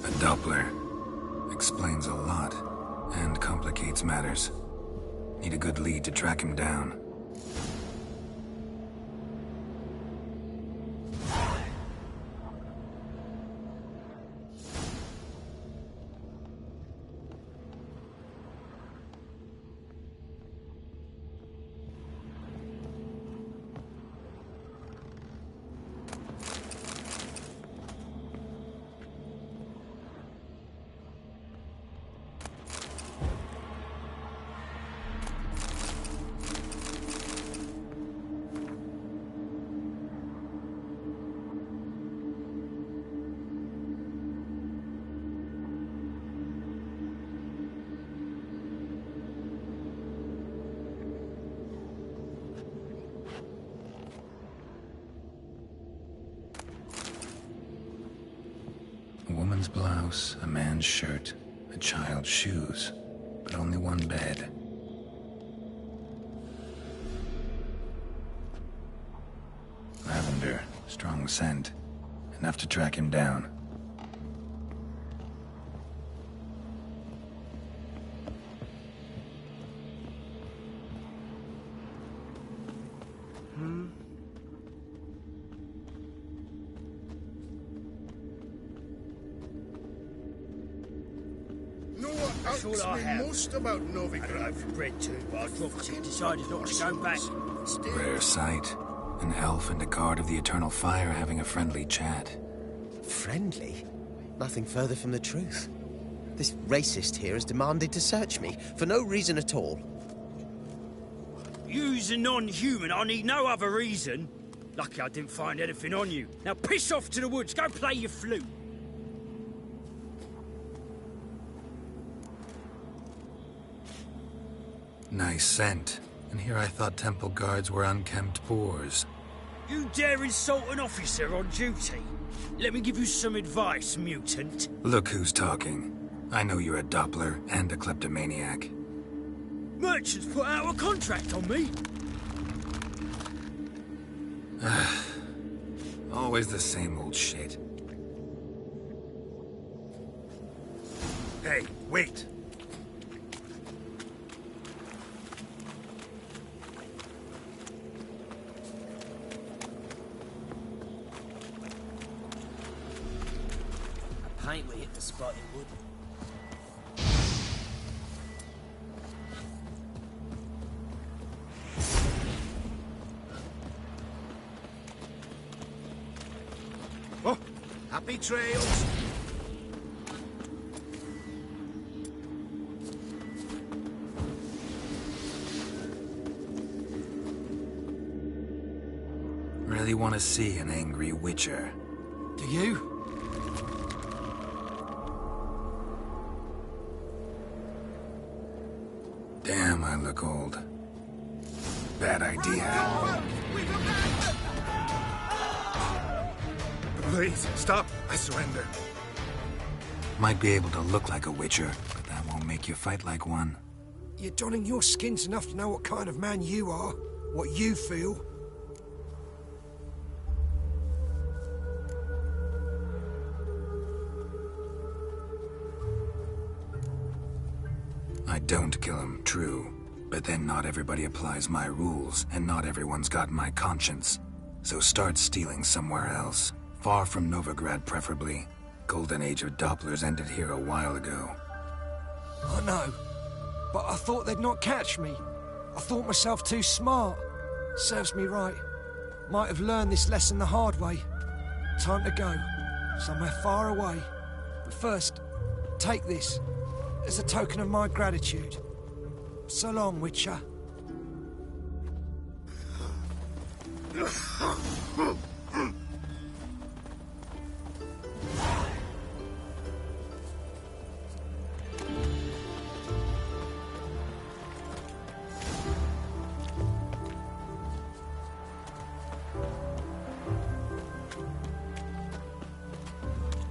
A Doppler. Explains a lot, and complicates matters. Need a good lead to track him down. A woman's blouse, a man's shirt, a child's shoes, but only one bed. Lavender, strong scent, enough to track him down.
That's
all I have.
Most about Novigrad.
I've bred too, but I dropped it and decided not to go back.
Rare sight. An elf and a guard of the Eternal Fire having a friendly chat.
Friendly? Nothing further from the truth. This racist here has demanded to search me, for no reason at all.
You's a non-human, I need no other reason. Lucky I didn't find anything on you. Now piss off to the woods, go play your flute.
Nice scent. And here I thought temple guards were unkempt boors.
You dare insult an officer on duty? Let me give you some advice, mutant.
Look who's talking. I know you're a Doppler and a kleptomaniac.
Merchants put out a contract on me.
Always the same old shit.
Hey, wait.
A pint we hit the spot it would.
Happy trails.
Really want to see an angry witcher.
Do you?
Damn, I look old. Bad idea.
Please, stop. I surrender.
Might be able to look like a witcher, but that won't make you fight like one.
You're donning your skins enough to know what kind of man you are, what you feel.
I don't kill him, true. But then not everybody applies my rules, and not everyone's got my conscience. So start stealing somewhere else. Far from Novigrad, preferably. Golden age of Dopplers ended here a while ago.
I know, but I thought they'd not catch me. I thought myself too smart. Serves me right. Might have learned this lesson the hard way. Time to go. Somewhere far away. But first, take this. As a token of my gratitude. So long, Witcher.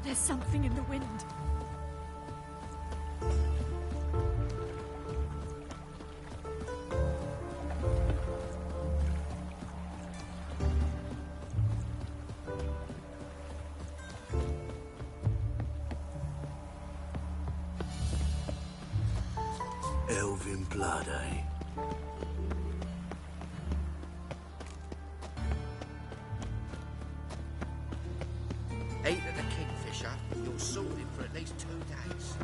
There's something in the wind.
Elven blood, eh?
Ate at the Kingfisher, you're sorted for at least 2 days.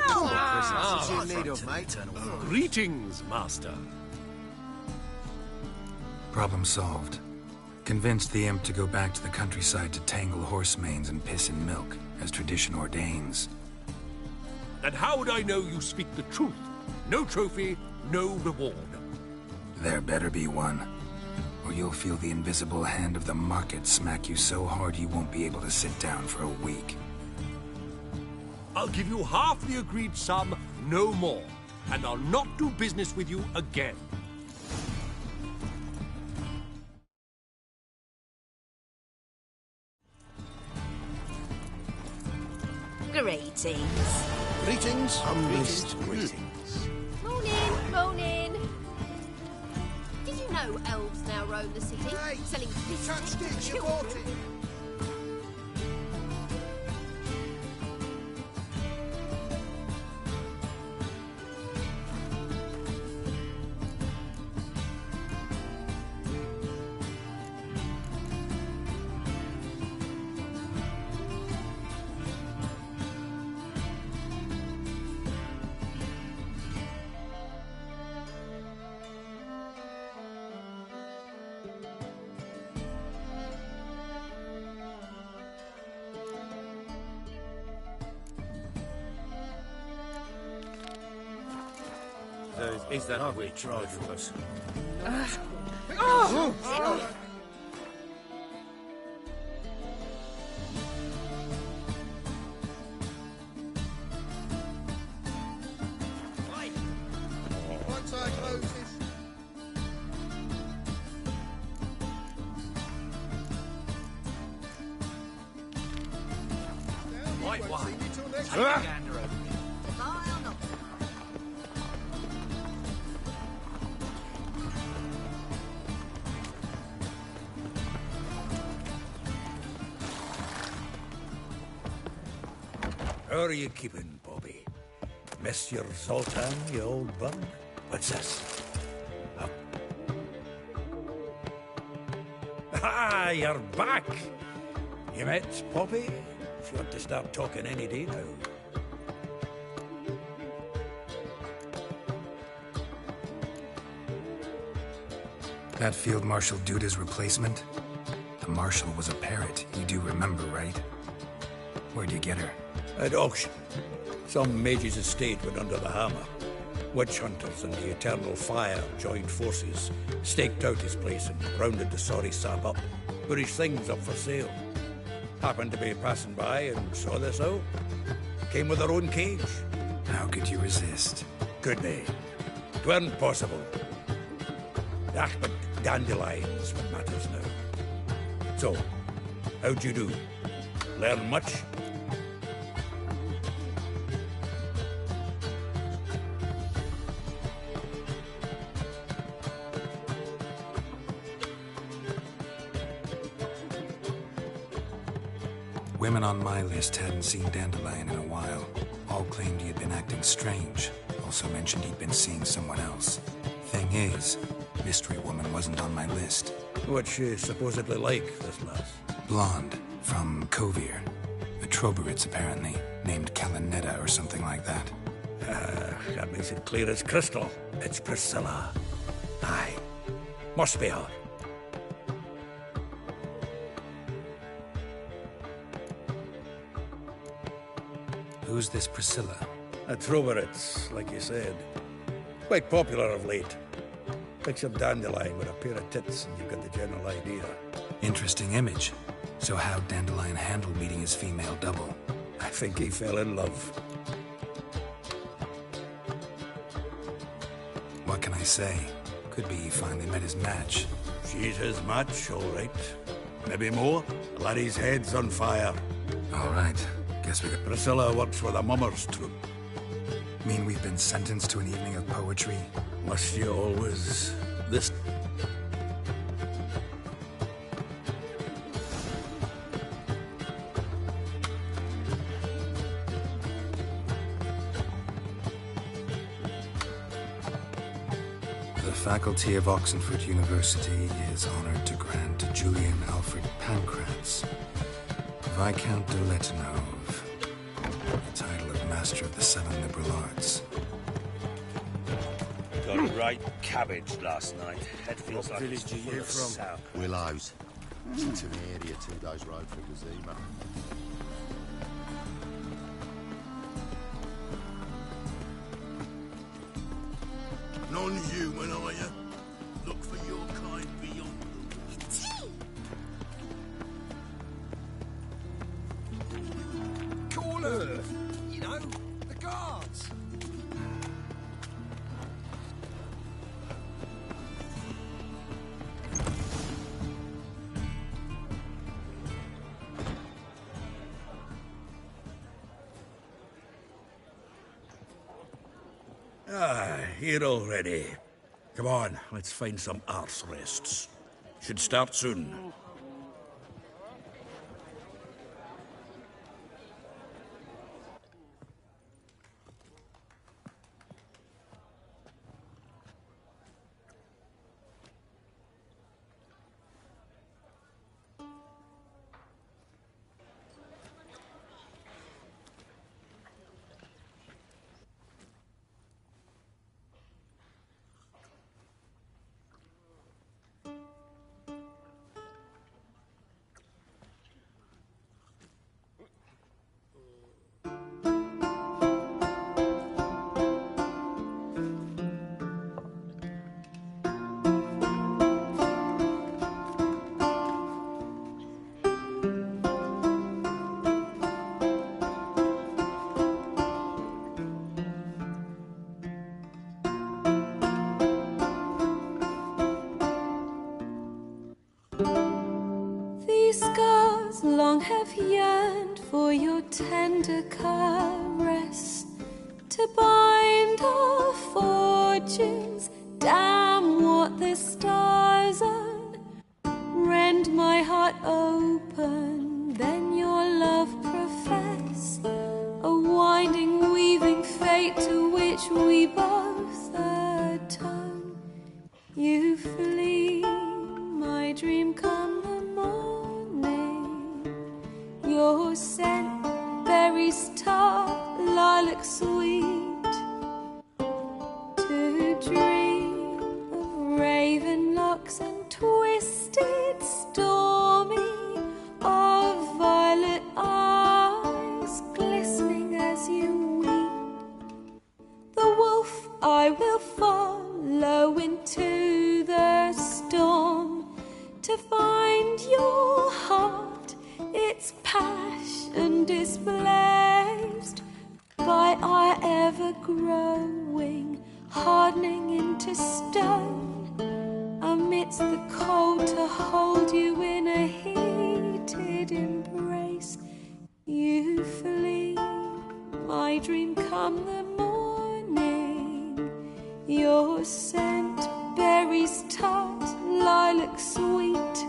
What you need of, mate?
Greetings, Master.
Problem solved. Convinced the imp to go back to the countryside to tangle horse manes and piss in milk, as tradition ordains.
And how would I know you speak the truth? No trophy, no reward.
There better be one. Or you'll feel the invisible hand of the market smack you so hard you won't be able to sit down for a week.
I'll give you half the agreed sum, no more. And I'll not do business with you again.
Greetings.
Greetings.
Humblest greetings.
Morning, morning. Did you know elves now roam the city, selling fish?
Touched it, you bought it.
Is that a witch tried for us?
Once I close this.
White one.
See me till next
Take a gander over it.
How are you keeping, Bobby? Miss your Zoltan, you old bug? What's this? Oh. Ah, you're back! You met Poppy? She ought to start talking any day now.
That Field Marshal Duda's replacement? The marshal was a parrot. You do remember, right? Where'd you get her?
At auction. Some mage's estate went under the hammer. Witch hunters and the Eternal Fire joined forces, staked out his place and rounded the sorry sap up. Put his things up for sale. Happened to be passing by and saw this out. Came with her own cage.
How could you resist?
Could they? 'Tweren't possible. Ah, but dandelions what matters now. So, how'd you do? Learn much?
Women on my list hadn't seen Dandelion in a while. All claimed he had been acting strange. Also mentioned he'd been seeing someone else. Thing is, Mystery Woman wasn't on my list.
What's she supposedly like, this lass?
Blonde, from Kovir. A Troberitz, apparently, named Kalinetta or something like that.
That makes it clear as crystal. It's Priscilla. Aye. Must be her.
Who's this Priscilla?
A Troberitz, like you said. Quite popular of late. Like some dandelion with a pair of tits and you've got the general idea.
Interesting image. So how'd Dandelion handle meeting his female double?
I think he fell in love.
What can I say? Could be he finally met his match.
She's his match, all right. Maybe more. Laddie's head's on fire.
All right. Guess we got...
Priscilla works with a mummers troupe.
Mean we've been sentenced to an evening of poetry?
Must you always... this...
The faculty of Oxenford University is honored to grant Julian Alfred Pancratz, Viscount de Letonov, the title of Master of the Seven Liberal Arts.
Got a great cabbage last night. Head feels like it's full of sour.
Willows. It's in the area, 2 days' road from Gazima.
Non-human, are you? Look for your kind beyond
Call her! You know, the guards!
Ah, here already. Come on, let's find some arse rests. Should start soon.
These scars long have yearned for your tender caress, to bind our fortunes. Damn what the stars are. Rend my heart open, then your love profess, a winding, weaving fate to which we both atone. You flee, my dream come the morning. Your scent, berries tart, lilac sweet, to dream of raven locks and twisted, stormy I will follow into the storm to find your heart, its passion displaced by our ever-growing, hardening into stone, amidst the cold to hold you in a heated embrace. You flee, my dream come the morning, your scent, berries tart, lilac sweet,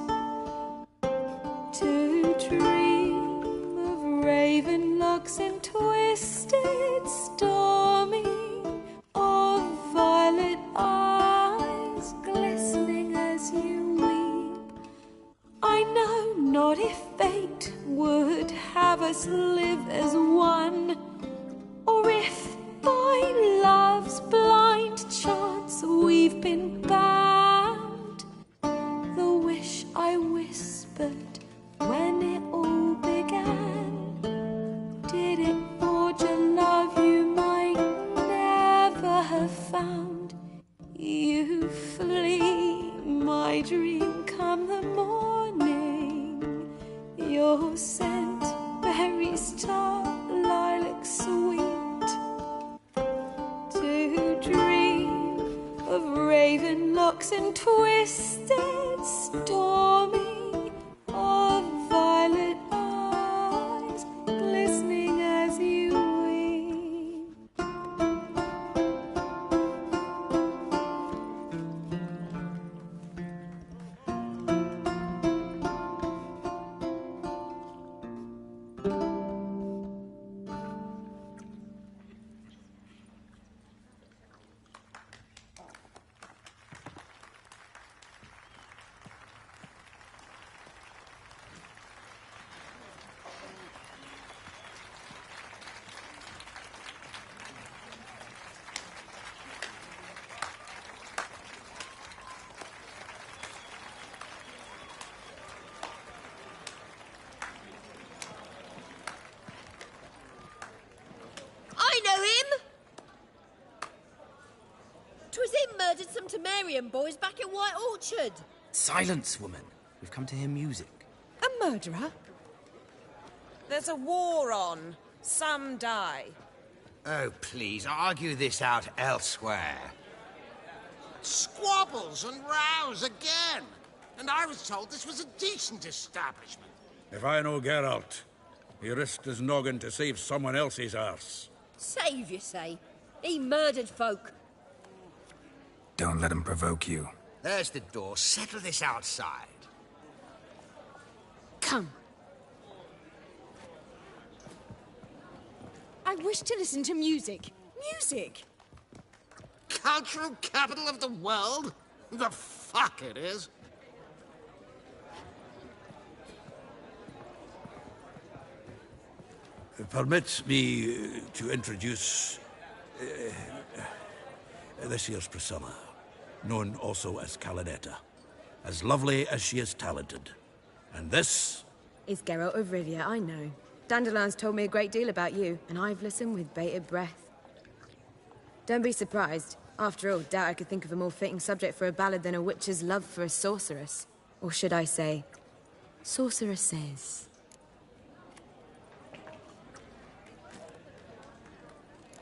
to dream of raven locks and twisted stormy, of violet eyes glistening as you weep. I know not if fate would have us live as one, or if by love's blind chance we've been bound. The wish I whispered when it all began, did it forge a love you might never have found? You flee, my dream come the morning, your scent, berries tart, lilac sweet, to dream of raven locks and twisted stormy, of violet eyes glistening as you weep.
I know him! 'Twas him murdered some Temerian boys back in White Orchard.
Silence, woman. We've come to hear music.
A murderer? There's a war on. Some die.
Oh, please, argue this out elsewhere.
Squabbles and rows again. And I was told this was a decent establishment.
If I know Geralt, he risked his noggin to save someone else's arse.
Save, you say? He murdered folk.
Don't let him provoke you.
There's the door. Settle this outside.
Come. I wish to listen to music. Music!
Cultural capital of the world? The fuck it is.
Permit me to introduce this here's Priscilla, known also as Calinetta, as lovely as she is talented. And this
is Geralt of Rivia, I know. Dandelion's told me a great deal about you, and I've listened with bated breath. Don't be surprised. After all, doubt I could think of a more fitting subject for a ballad than a witch's love for a sorceress. Or should I say, sorceresses.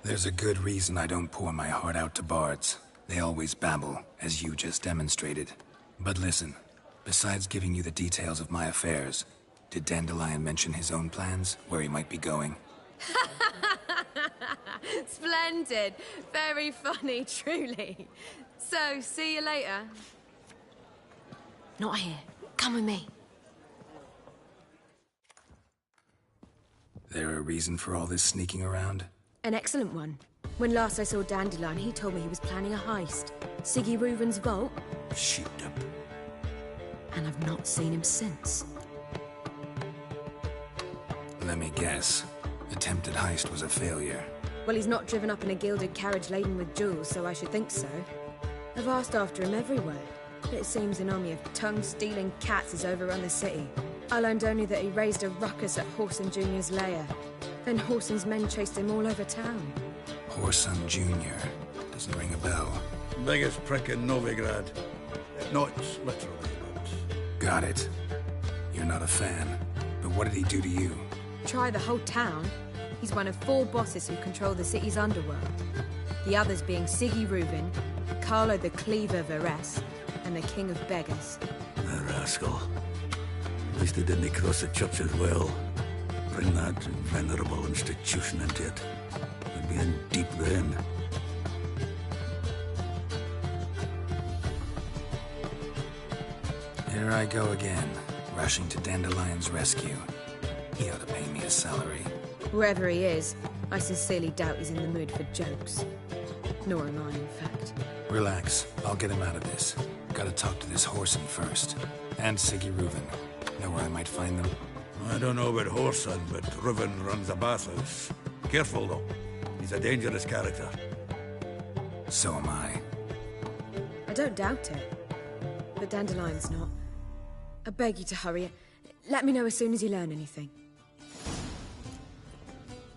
There's a good reason I don't pour my heart out to bards. They always babble, as you just demonstrated. But listen, besides giving you the details of my affairs, did Dandelion mention his own plans, where he might be going?
Splendid. Very funny, truly. So, see you later. Not here. Come with me.
There a reason for all this sneaking around?
An excellent one. When last I saw Dandelion, he told me he was planning a heist. Siggy Reuven's vault.
Sheeped up.
And I've not seen him since.
Let me guess. Attempted heist was a failure.
Well, he's not driven up in a gilded carriage laden with jewels, so I should think so. I've asked after him everywhere, but it seems an army of tongue-stealing cats has overrun the city. I learned only that he raised a ruckus at Whoreson Jr.'s lair. Then Whoreson's men chased him all over town.
Whoreson Jr. Doesn't ring a bell.
Biggest prick in Novigrad. Not literally, but...
Got it. You're not a fan. But what did he do to you?
Try the whole town. He's one of 4 bosses who control the city's underworld. The others being Siggy Reuben, Carlo the Cleaver Varese, and the King of Beggars.
The rascal. At least he didn't cross the church as well. Bring that venerable institution into it. We'd be in deep then.
Here I go again, rushing to Dandelion's rescue. He ought to pay me a salary.
Wherever he is, I sincerely doubt he's in the mood for jokes. Nor am I, in fact.
Relax. I'll get him out of this. Gotta talk to this Whoreson first. And Siggy Reuben. Know where I might find them?
I don't know about Whoreson, but Reuben runs a bathhouse. Careful, though. He's a dangerous character.
So am I.
I don't doubt it. But Dandelion's not. I beg you to hurry. Let me know as soon as you learn anything.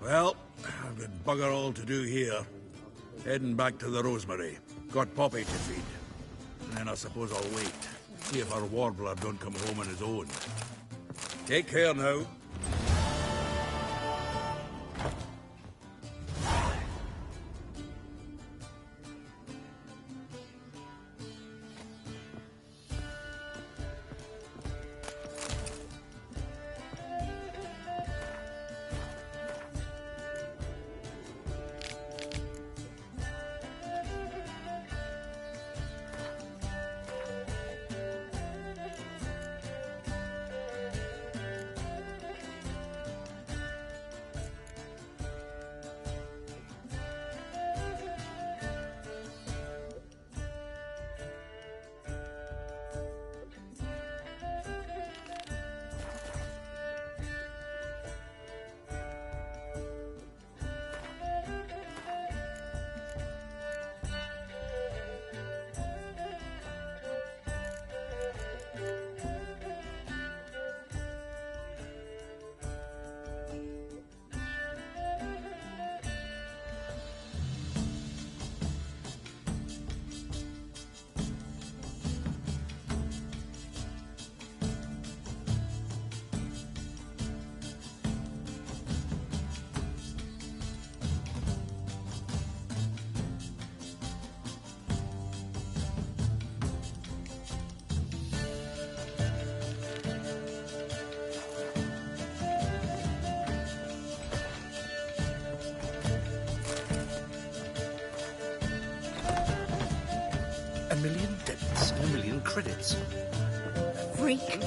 Well, I've got bugger all to do here. Heading back to the Rosemary. Got Poppy to feed. And then I suppose I'll wait. See if our warbler don't come home on his own. Take care now.
A million debits and a million credits.
Freak.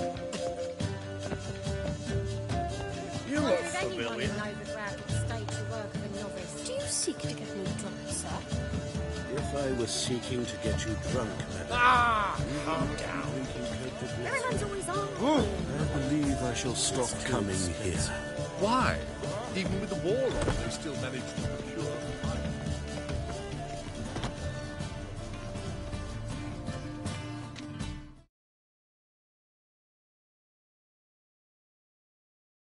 You look familiar.
Do you seek to get me drunk, sir?
If I was seeking to get you drunk, madam...
Ah! Calm down.
Everyone's always on.
I believe I shall stop coming here.
Why? Even with the war on, they still managed to procure